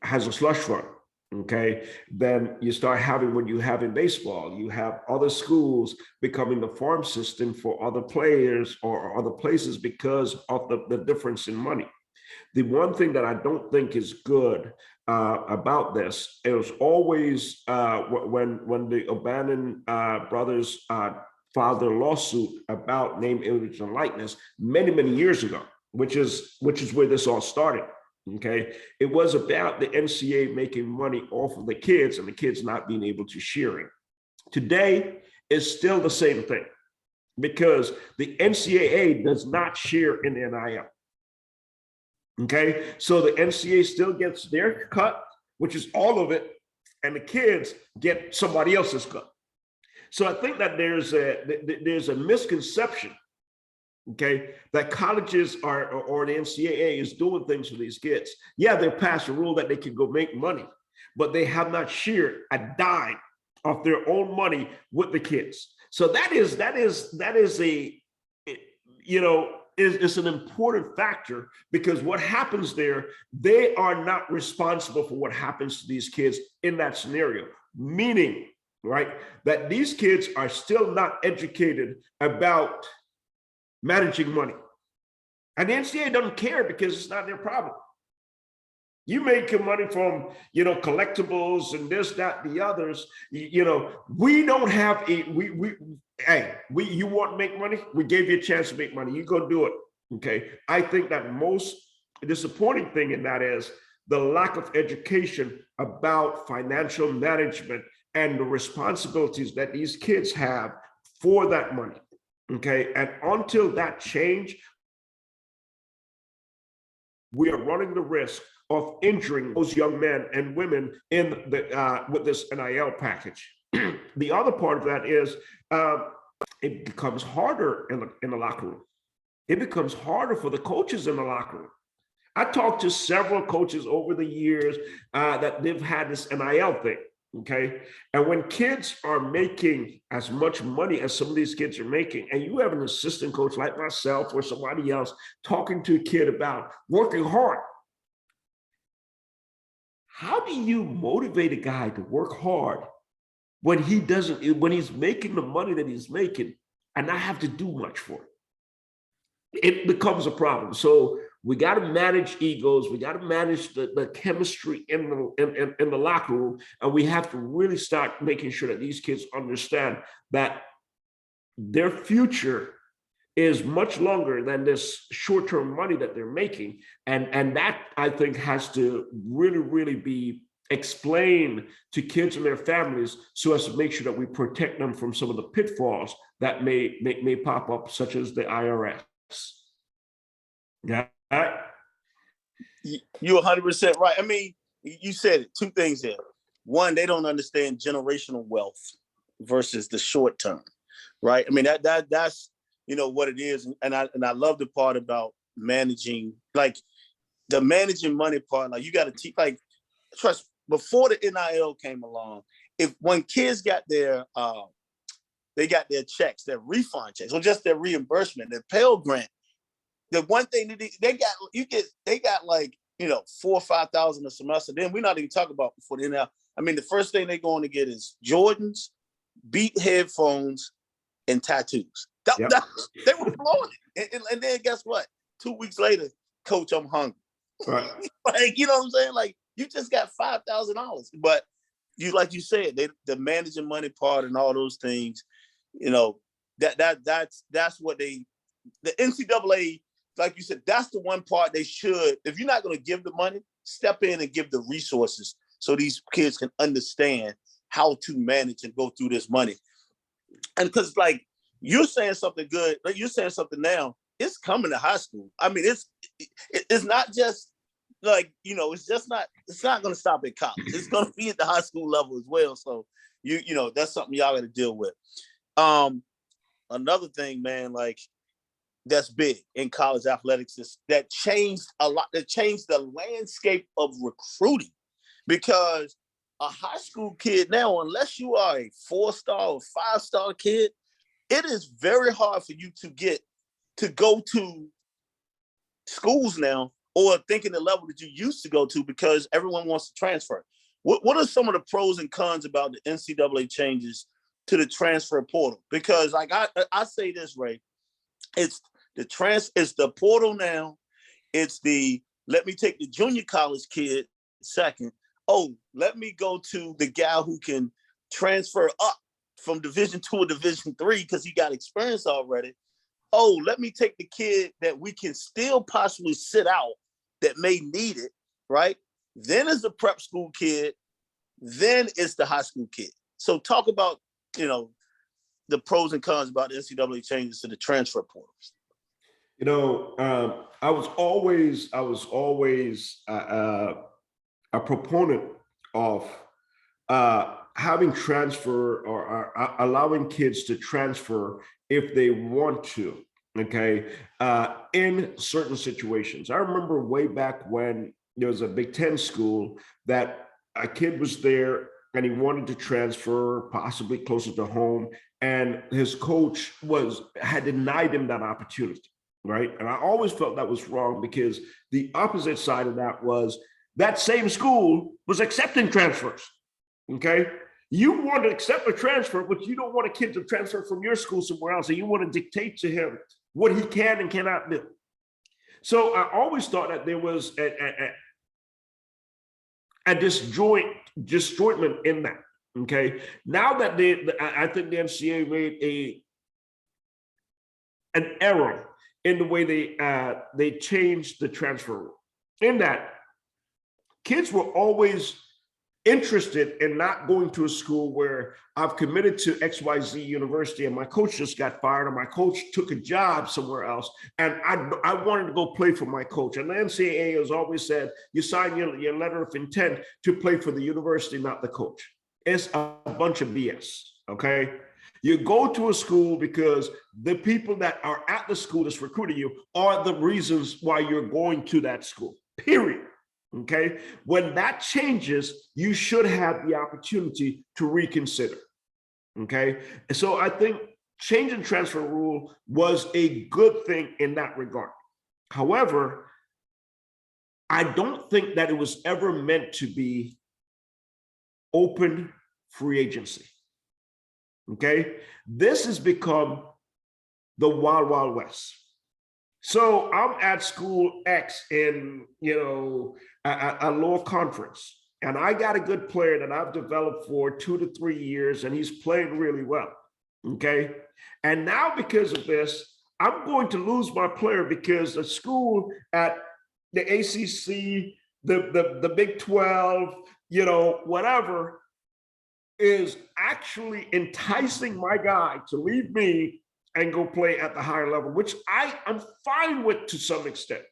has a slush fund. Okay, then you start having what you have in baseball. You have other schools becoming the farm system for other players or other places because of the difference in money. The one thing that I don't think is good about this, it was always when the O'Bannon brothers filed their lawsuit about name, image, and likeness many years ago, which is where this all started. Okay, it was about the NCAA making money off of the kids and the kids not being able to share it. Today is still the same thing because the NCAA does not share in the NIL. Okay, so the NCAA still gets their cut, which is all of it, and the kids get somebody else's cut. So I think that there's a misconception, okay, that colleges are, or the NCAA is doing things for these kids. Yeah, they've passed a rule that they can go make money, but they have not shared a dime of their own money with the kids. So that is a, you know, is an important factor, because what happens there, they are not responsible for what happens to these kids in that scenario, meaning, right, that these kids are still not educated about managing money. And the NCAA doesn't care because it's not their problem. You make your money from, you know, collectibles and this, that, the others. You know, we don't have a, you want to make money? We gave you a chance to make money. You go do it. Okay. I think that most disappointing thing in that is the lack of education about financial management and the responsibilities that these kids have for that money. Okay. And until that change, we are running the risk of injuring those young men and women in the with this NIL package. The other part of that is it becomes harder in the locker room. It becomes harder for the coaches in the locker room. I talked to several coaches over the years that they've had this NIL thing. Okay. And when kids are making as much money as some of these kids are making, and you have an assistant coach like myself or somebody else talking to a kid about working hard, how do you motivate a guy to work hard when he's making the money that he's making and not have to do much for it? It becomes a problem. So we got to manage egos. We got to manage the chemistry in the locker room. And we have to really start making sure that these kids understand that their future is much longer than this short-term money that they're making. And that, I think, has to really be explained to kids and their families so as to make sure that we protect them from some of the pitfalls that may pop up, such as the IRS. Yeah. You're 100% right. I mean, you said it, two things there. One, they don't understand generational wealth versus the short term, right? I mean, that's, you know, what it is. And I love the part about managing, like the managing money part. Like you got to teach, like, trust, before the NIL came along, when kids got their they got their checks, their refund checks, or just their reimbursement, their Pell Grant, the one thing that they got like, you know, 4,000 or 5,000 a semester. Then we're not even talking about before the NIL. I mean, the first thing they're going to get is Jordans, Beat headphones, and tattoos. Yep. They were blowing it. And then guess what? 2 weeks later, coach, I'm hungry. Right. Like, you know what I'm saying? Like, you just got $5,000. But like you said, the managing money part and all those things, you know, that's what the NCAA, like you said, that's the one part they should, if you're not going to give the money, step in and give the resources so these kids can understand how to manage and go through this money. And because, like, you're saying something good, like you're saying something now, it's coming to high school. I mean, it's not just like, you know, it's not going to stop at college. It's going to be at the high school level as well. So, you know, that's something y'all got to deal with. Another thing, man, like that's big in college athletics is that changed a lot. That changed the landscape of recruiting, because a high school kid now, unless you are a 4-star or 5-star kid, it is very hard for you to go to schools now or thinking the level that you used to go to, because everyone wants to transfer. What are some of the pros and cons about the NCAA changes to the transfer portal? Because like I say this, Ray, it's the portal now. It's the let me take the junior college kid second. Oh, let me go to the guy who can transfer up from Division II or Division III because he got experience already. Oh, let me take the kid that we can still possibly sit out that may need it, right? Then is the prep school kid, then it's the high school kid. So talk about, the pros and cons about the NCAA changes to the transfer portals. I was always a proponent of having transfer or allowing kids to transfer if they want to, okay, in certain situations. I remember way back when there was a Big Ten school that a kid was there and he wanted to transfer possibly closer to home, and his coach had denied him that opportunity, right? And I always felt that was wrong, because the opposite side of that was that same school was accepting transfers, okay? You want to accept a transfer, but you don't want a kid to transfer from your school somewhere else, and you want to dictate to him what he can and cannot do. So I always thought that there was a disjointment in that, okay? Now that I think the NCAA made an error in the way they changed the transfer rule, in that kids were always interested in not going to a school where I've committed to XYZ university and my coach just got fired, or my coach took a job somewhere else, and I wanted to go play for my coach. And the NCAA has always said, you sign your letter of intent to play for the university, not the coach. It's a bunch of BS, okay? You go to a school because the people that are at the school that's recruiting you are the reasons why you're going to that school, period. Okay, when that changes, you should have the opportunity to reconsider. Okay, and so I think changing transfer rule was a good thing in that regard. However, I don't think that it was ever meant to be open free agency. Okay, this has become the Wild Wild West. So I'm at school X in, a lower conference, and I got a good player that I've developed for 2 to 3 years, and he's playing really well, okay? And now because of this, I'm going to lose my player because the school at the ACC, the Big 12, whatever, is actually enticing my guy to leave me and go play at the higher level, which I'm fine with to some extent.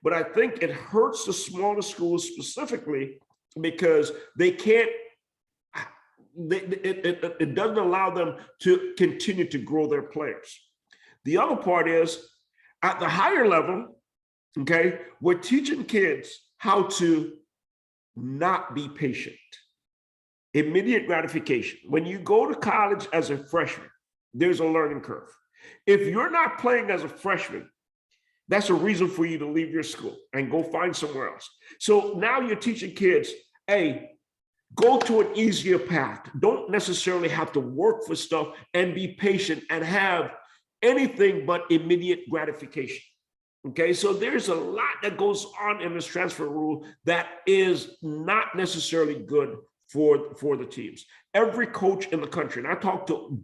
But I think it hurts the smaller schools specifically because they can't, it doesn't allow them to continue to grow their players. The other part is at the higher level, okay, we're teaching kids how to not be patient. Immediate gratification. When you go to college as a freshman, there's a learning curve. If you're not playing as a freshman, that's a reason for you to leave your school and go find somewhere else. So now you're teaching kids, hey, go to an easier path. Don't necessarily have to work for stuff, and be patient and have anything but immediate gratification. Okay, so there's a lot that goes on in this transfer rule that is not necessarily good for the teams. Every coach in the country, and I talked to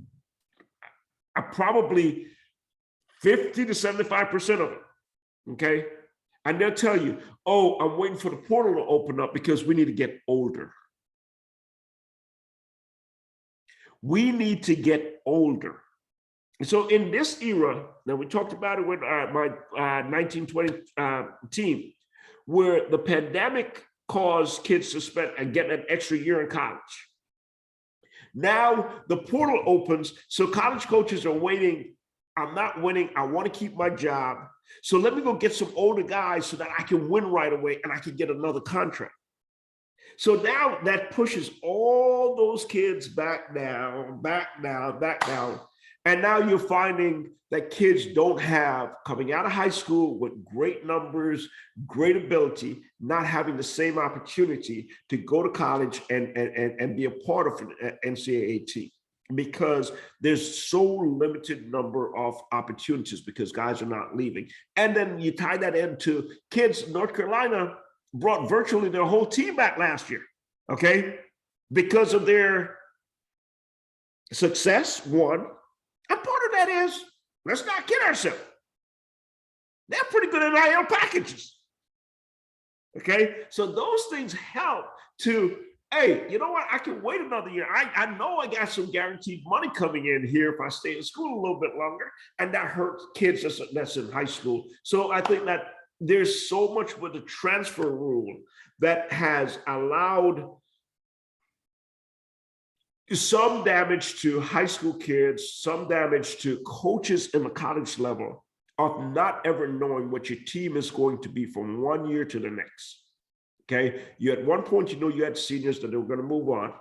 probably 50 to 75% of them, okay? And they'll tell you, oh, I'm waiting for the portal to open up because we need to get older. We need to get older. So in this era, now we talked about it with my 1920 team, where the pandemic caused kids to spend and get an extra year in college. Now the portal opens, so college coaches are waiting. I'm not winning. I want to keep my job. So let me go get some older guys so that I can win right away and I can get another contract. So now that pushes all those kids back down, back down, back down. And now you're finding that kids don't have, coming out of high school with great numbers, great ability, not having the same opportunity to go to college and be a part of an NCAA team, because there's so limited number of opportunities because guys are not leaving. And then you tie that into kids. North Carolina brought virtually their whole team back last year, okay? Because of their success, one. And part of that is, let's not kid ourselves, they're pretty good at NIL packages, okay? So those things help to, hey, you know what? I can wait another year. I know I got some guaranteed money coming in here if I stay in school a little bit longer, and that hurts kids that's in high school. So I think that there's so much with the transfer rule that has allowed some damage to high school kids, some damage to coaches in the college level of not ever knowing what your team is going to be from one year to the next. Okay, you at one point, you had seniors that they were going to move on.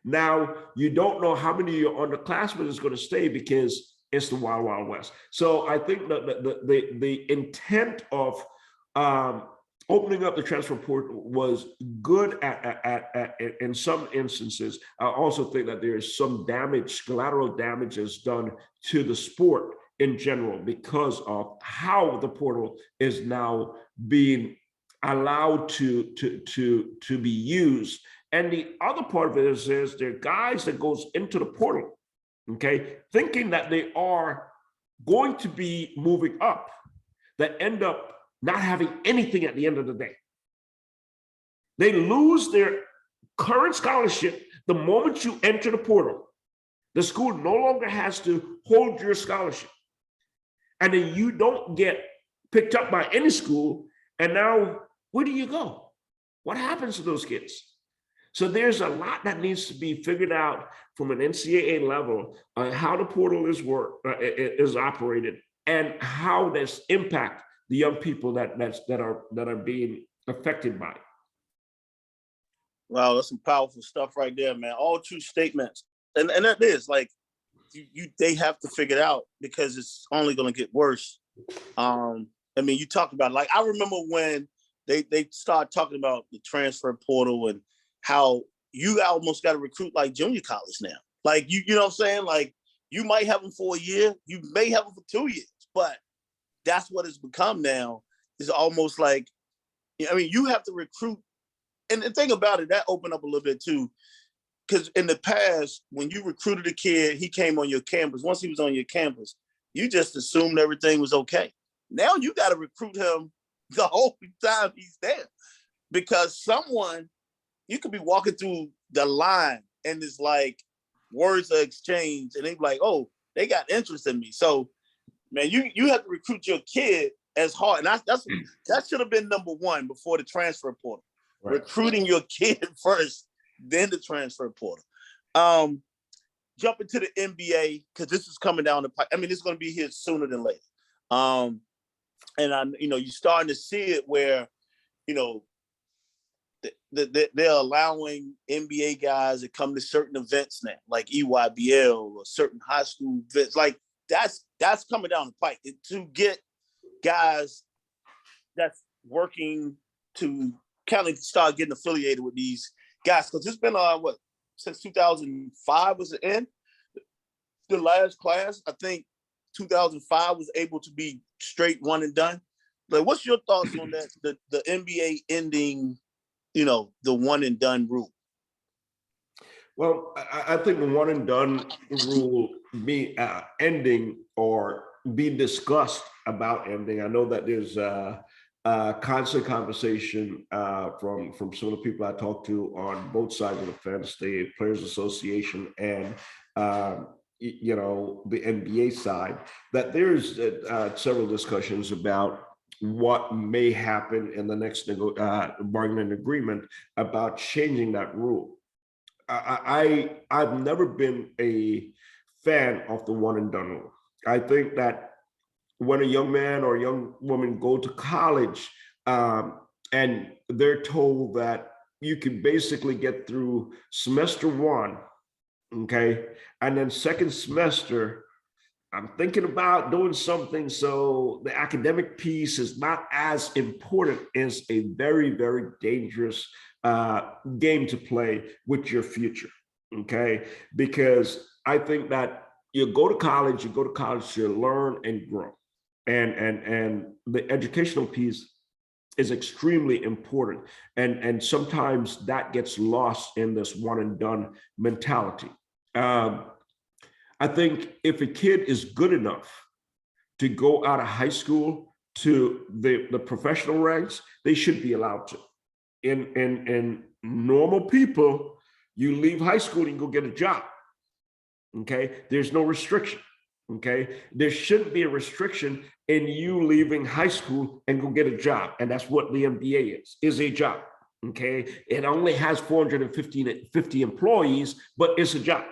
Now you don't know how many of your underclassmen is going to stay because it's the wild, wild west. So I think that the intent of opening up the transfer portal was good in some instances. I also think that there is some damage, collateral damage is done to the sport in general because of how the portal is now being allowed to be used. And the other part of it is there are guys that goes into the portal, okay, thinking that they are going to be moving up, that end up not having anything at the end of the day. They lose their current scholarship the moment you enter the portal. The school no longer has to hold your scholarship. And then you don't get picked up by any school. And now, where do you go? What happens to those kids? So there's a lot that needs to be figured out from an NCAA level on how the portal is operated and how this impact the young people that are being affected by it. Wow, that's some powerful stuff right there, man. All true statements, and that is like they have to figure it out because it's only going to get worse. I mean, you talk about, like, I remember when they started talking about the transfer portal and how you almost got to recruit like junior college now. Like you know what I'm saying? Like you might have them for a year, you may have them for 2 years, but that's what it's become now. It's almost like, I mean, you have to recruit. And the thing about it, that opened up a little bit too, because in the past, when you recruited a kid, he came on your campus. Once he was on your campus, you just assumed everything was okay. Now you got to recruit him the whole time he's there, because you could be walking through the line and it's like words are exchanged and they be like, oh, they got interest in me. So, man, you have to recruit your kid as hard. And that should have been number one before the transfer portal. Right. Recruiting your kid first, then the transfer portal. Jump into the NBA, because this is coming down the pipe. I mean, it's going to be here sooner than later. And you're starting to see it where, they're allowing NBA guys to come to certain events now, like EYBL or certain high school events. Like that's coming down the pipe to get guys that's working to kind of start getting affiliated with these guys. Because it's been since 2005 was the end. The last class, I think 2005 was able to be straight one and done. Like, what's your thoughts on that? The NBA ending, the one and done rule? Well, I think the one and done rule be ending or being discussed about ending. I know that there's constant conversation from some of the people I talk to on both sides of the fence, the Players Association and the NBA side, that there's several discussions about what may happen in the next bargaining agreement about changing that rule. I've never been a fan of the one and done rule. I think that when a young man or a young woman go to college, and they're told that you can basically get through semester one, okay, and then second semester, I'm thinking about doing something so the academic piece is not as important, is a very, very dangerous game to play with your future, okay? Because I think that you go to college to learn and grow. And the educational piece is extremely important. And sometimes that gets lost in this one and done mentality. Um, I think if a kid is good enough to go out of high school to the professional ranks, they should be allowed to. In normal people, you leave high school and go get a job. Okay, there's no restriction. Okay, there shouldn't be a restriction in you leaving high school and go get a job, and that's what the MBA is a job. Okay, it only has 450 employees, but it's a job.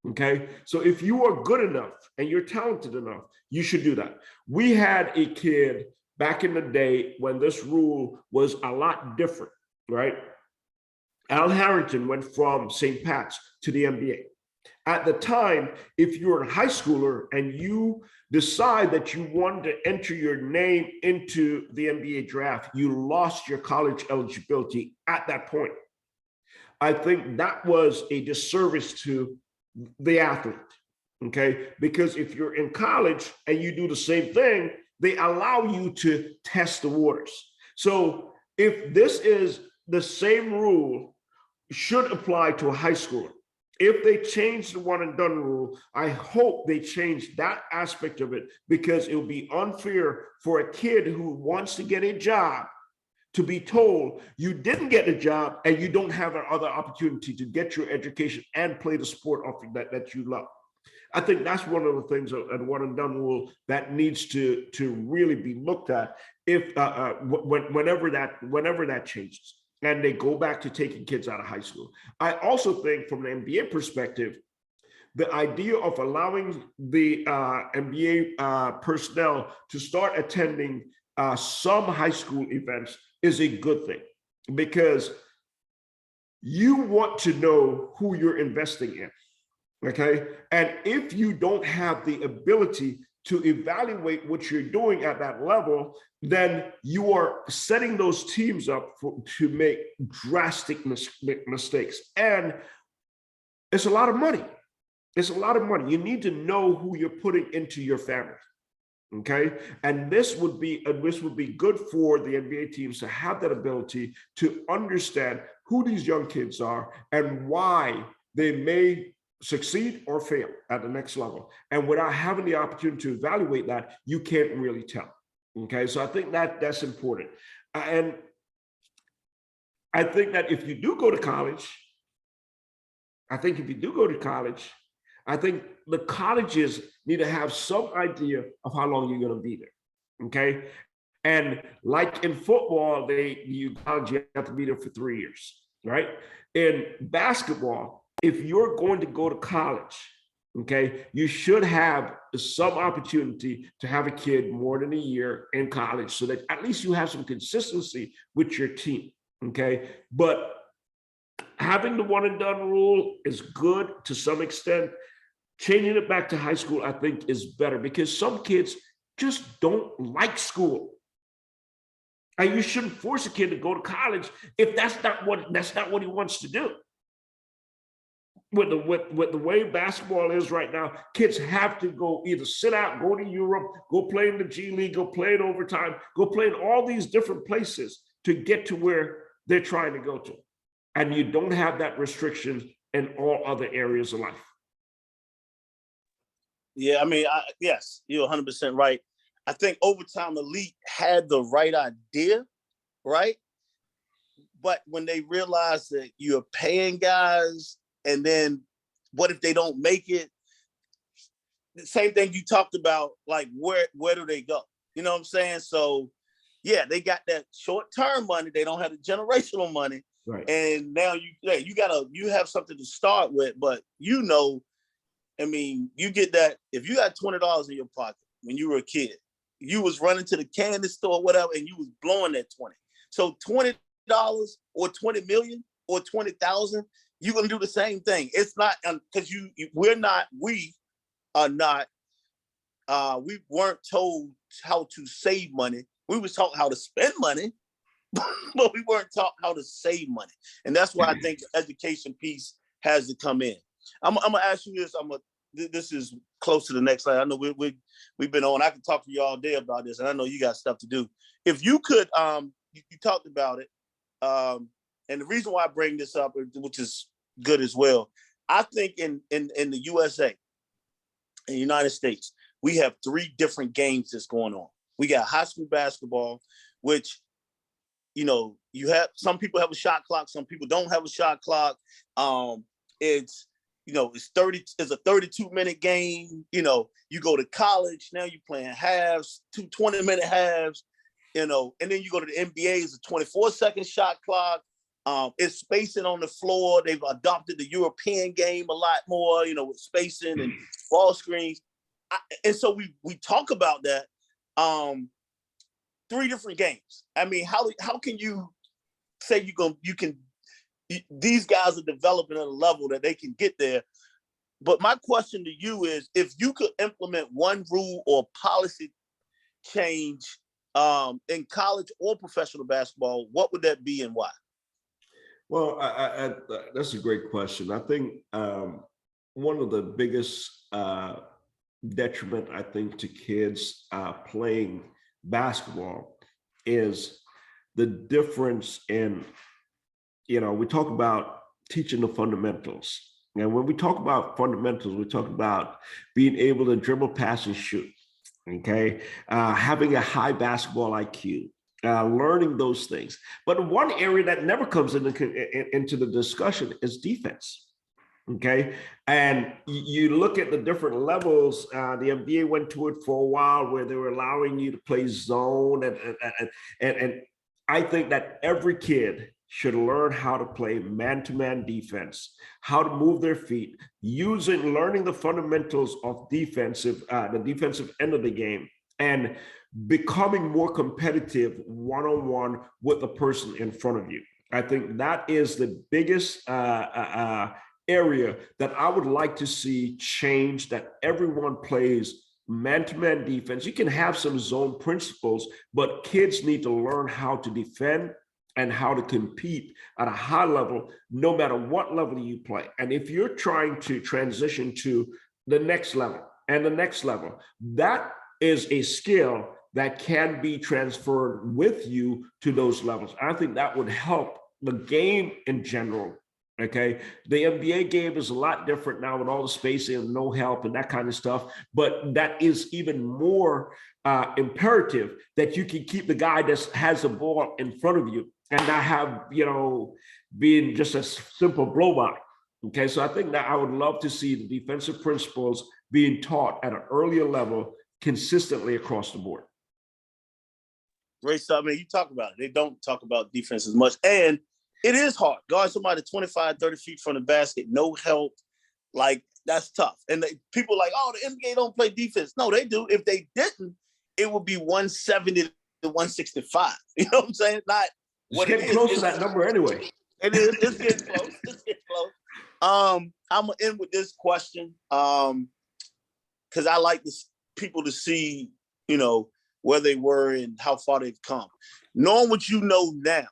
Okay, so if you are good enough and you're talented enough, you should do that. We had a kid back in the day when this rule was a lot different, right? Al Harrington went from St. Pat's to the NBA. At the time, if you're a high schooler and you decide that you want to enter your name into the NBA draft, you lost your college eligibility at that point. I think that was a disservice to the athlete, okay? Because if you're in college and you do the same thing, they allow you to test the waters. So if this is the same rule, should apply to a high schooler. If they change the one and done rule, I hope they change that aspect of it, because it will be unfair for a kid who wants to get a job to be told you didn't get a job and you don't have another opportunity to get your education and play the sport of that you love. I think that's one of the things at one and done rule that needs to really be looked at if whenever that changes and they go back to taking kids out of high school. I also think from an NBA perspective, the idea of allowing the NBA personnel to start attending some high school events is a good thing, because you want to know who you're investing in, okay? And if you don't have the ability to evaluate what you're doing at that level, then you are setting those teams up to make drastic mistakes. And it's a lot of money. It's a lot of money. You need to know who you're putting into your family. Okay, and this would be good for the NBA teams to have that ability to understand who these young kids are and why they may succeed or fail at the next level. And without having the opportunity to evaluate that, you can't really tell. Okay, so I think that's important. And I think that if you do go to college, I think the colleges need to have some idea of how long you're going to be there. Okay. And like in football, you have to be there for 3 years, right? In basketball, if you're going to go to college, okay, you should have some opportunity to have a kid more than a year in college so that at least you have some consistency with your team. Okay. But having the one and done rule is good to some extent. Changing it back to high school, I think, is better, because some kids just don't like school. And you shouldn't force a kid to go to college if that's not what he wants to do. With the way basketball is right now, kids have to go either sit out, go to Europe, go play in the G League, go play in overtime, go play in all these different places to get to where they're trying to go to. And you don't have that restriction in all other areas of life. Yeah, I mean, yes, you're 100% right. I think Overtime Elite had the right idea, right? But when they realized that you're paying guys, and then what if they don't make it? The same thing you talked about, like where do they go? You know what I'm saying? So, yeah, they got that short-term money. They don't have the generational money. Right. And now you have something to start with, but I mean, you get that if you got $20 in your pocket when you were a kid, you was running to the candy store or whatever, and you was blowing that 20. So $20 or 20 million or 20,000, you're gonna do the same thing. It's not because we weren't told how to save money. We was taught how to spend money, but we weren't taught how to save money. And that's why I think the education piece has to come in. I'm gonna ask you this. This is close to the next slide. I know we've been on. I can talk to you all day about this, and I know you got stuff to do. If you could, you talked about it, and the reason why I bring this up, which is good as well, I think in the USA, in the United States, we have 3 different games that's going on. We got high school basketball, which you have some people have a shot clock, some people don't have a shot clock. It's it's a 32-minute game. You go to college, now you're playing halves, 2 20-minute halves, and then you go to the NBA, it's a 24-second shot clock. It's spacing on the floor. They've adopted the European game a lot more, with spacing and ball screens. And so we talk about that. 3 different games. I mean, how can you say these guys are developing at a level that they can get there? But my question to you is, if you could implement one rule or policy change in college or professional basketball, what would that be and why? Well, that's a great question. I think one of the biggest detriment, I think, to kids playing basketball is the difference in, we talk about teaching the fundamentals. And when we talk about fundamentals, we talk about being able to dribble, pass, and shoot. Okay. Having a high basketball IQ, learning those things. But one area that never comes into the discussion is defense. Okay. And you look at the different levels. The NBA went to it for a while where they were allowing you to play zone. And I think that every kid should learn how to play man-to-man defense, how to move their feet, learning the fundamentals of the defensive end of the game, and becoming more competitive one-on-one with the person in front of you. I think that is the biggest area that I would like to see change, that everyone plays man-to-man defense. You can have some zone principles, but kids need to learn how to defend and how to compete at a high level, no matter what level you play. And if you're trying to transition to the next level and the next level, that is a skill that can be transferred with you to those levels. I think that would help the game in general. Okay, the NBA game is a lot different now with all the spacing and no help and that kind of stuff. But that is even more imperative, that you can keep the guy that has the ball in front of you and not have, being just a simple blow by. Okay, so I think that I would love to see the defensive principles being taught at an earlier level consistently across the board. Great stuff. I mean, you talk about it. They don't talk about defense as much. And it is hard. Guard somebody 25, 30 feet from the basket, no help. Like, that's tough. And people are like, oh, the NBA don't play defense. No, they do. If they didn't, it would be 170 to 165. You know what I'm saying? Not what it's getting close to that number anyway. It is. It's getting close. It's getting close. I'm gonna end with this question, because I like people to see, where they were and how far they've come. Knowing what you know now,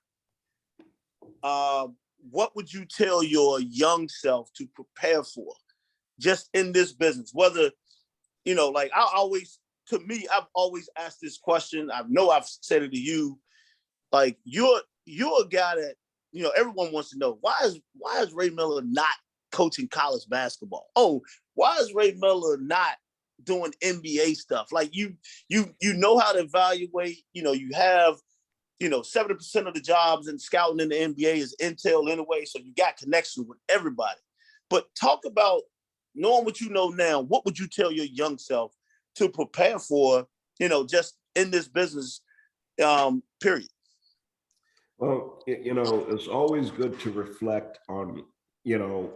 what would you tell your young self to prepare for, just in this business? Whether, like I've always asked this question. I know I've said it to you. Like, you're a guy that, everyone wants to know, why is Ray Miller not coaching college basketball? Oh, why is Ray Miller not doing NBA stuff? Like, you know how to evaluate. You have 70% of the jobs in scouting in the NBA is intel anyway, so you got connection with everybody. But talk about, knowing what you know now, what would you tell your young self to prepare for, just in this business, period? Well, it's always good to reflect on, you know,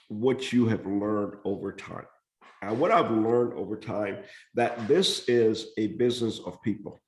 what you have learned over time. And what I've learned over time, that this is a business of people.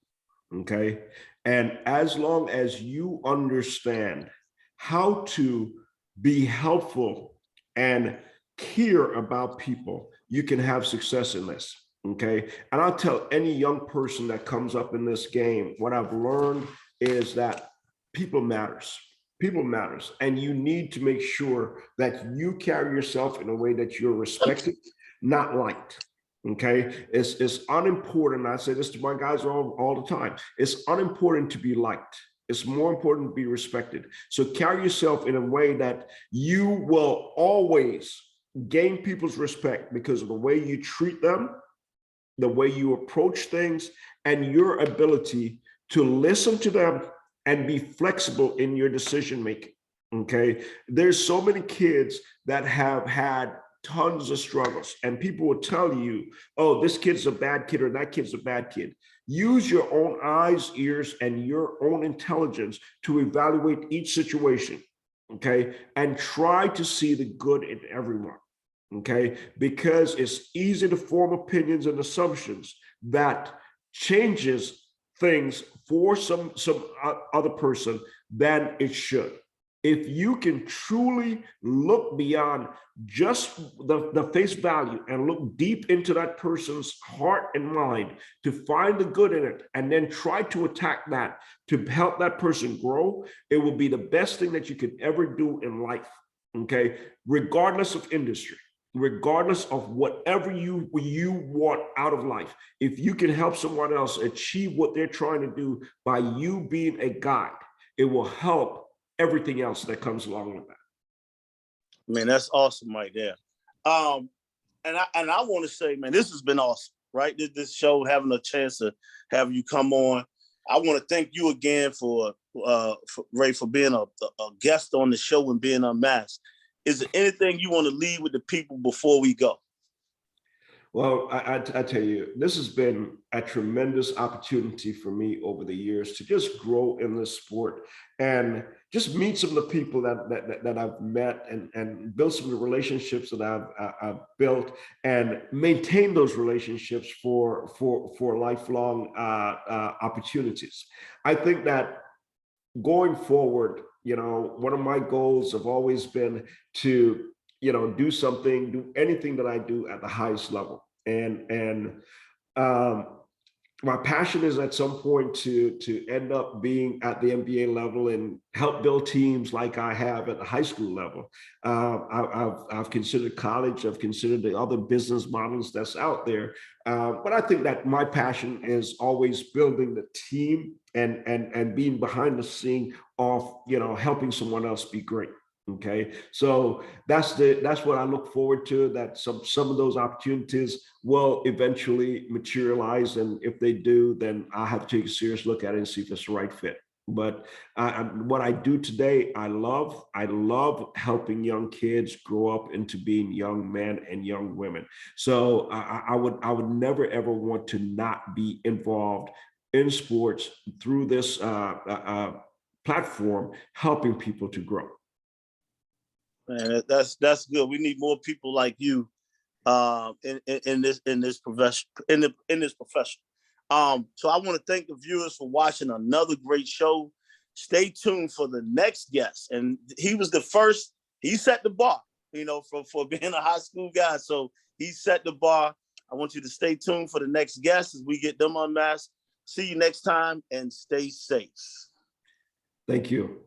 Okay. And as long as you understand how to be helpful and care about people, you can have success in this. Okay. And I'll tell any young person that comes up in this game, what I've learned is that people matters. People matters. And you need to make sure that you carry yourself in a way that you're respected, not liked. Okay, it's unimportant. I say this to my guys all the time. It's unimportant to be liked. It's more important to be respected. So carry yourself in a way that you will always gain people's respect because of the way you treat them, the way you approach things, and your ability to listen to them and be flexible in your decision making. Okay, there's so many kids that have had tons of struggles, and people will tell you, oh, this kid's a bad kid or that kid's a bad kid. Use your own eyes, ears, and your own intelligence to evaluate each situation. Okay, and try to see the good in everyone. Okay, because it's easy to form opinions and assumptions that changes things for some other person than it should. If you can truly look beyond just the face value and look deep into that person's heart and mind to find the good in it, and then try to attack that to help that person grow, it will be the best thing that you could ever do in life. Okay, regardless of industry, regardless of whatever you want out of life, if you can help someone else achieve what they're trying to do by you being a guide, it will help everything else that comes along with that. Man, that's awesome right there. And I want to say, man, this has been awesome, right? This show, having a chance to have you come on. I want to thank you again for Ray, for being a guest on the show and being unmasked. Is there anything you want to leave with the people before we go? Well, I tell you, this has been a tremendous opportunity for me over the years to just grow in this sport and just meet some of the people that I've met, and build some of the relationships that I've built, and maintain those relationships for lifelong opportunities. I think that going forward, one of my goals have always been to, do anything that I do at the highest level. And my passion is at some point to end up being at the NBA level and help build teams like I have at the high school level. I've considered college. I've considered the other business models that's out there. But I think that my passion is always building the team and being behind the scene of, helping someone else be great. Okay, so that's what I look forward to, that some of those opportunities will eventually materialize, and if they do, then I have to take a serious look at it and see if it's the right fit. But what I do today, I love helping young kids grow up into being young men and young women. So I would never ever want to not be involved in sports through this platform, helping people to grow. Man, that's good. We need more people like you in this profession, in this profession. So I want to thank the viewers for watching another great show. Stay tuned for the next guest. And he was the first. He set the bar, for being a high school guy. So he set the bar. I want you to stay tuned for the next guest as we get them unmasked. See you next time, and stay safe. Thank you.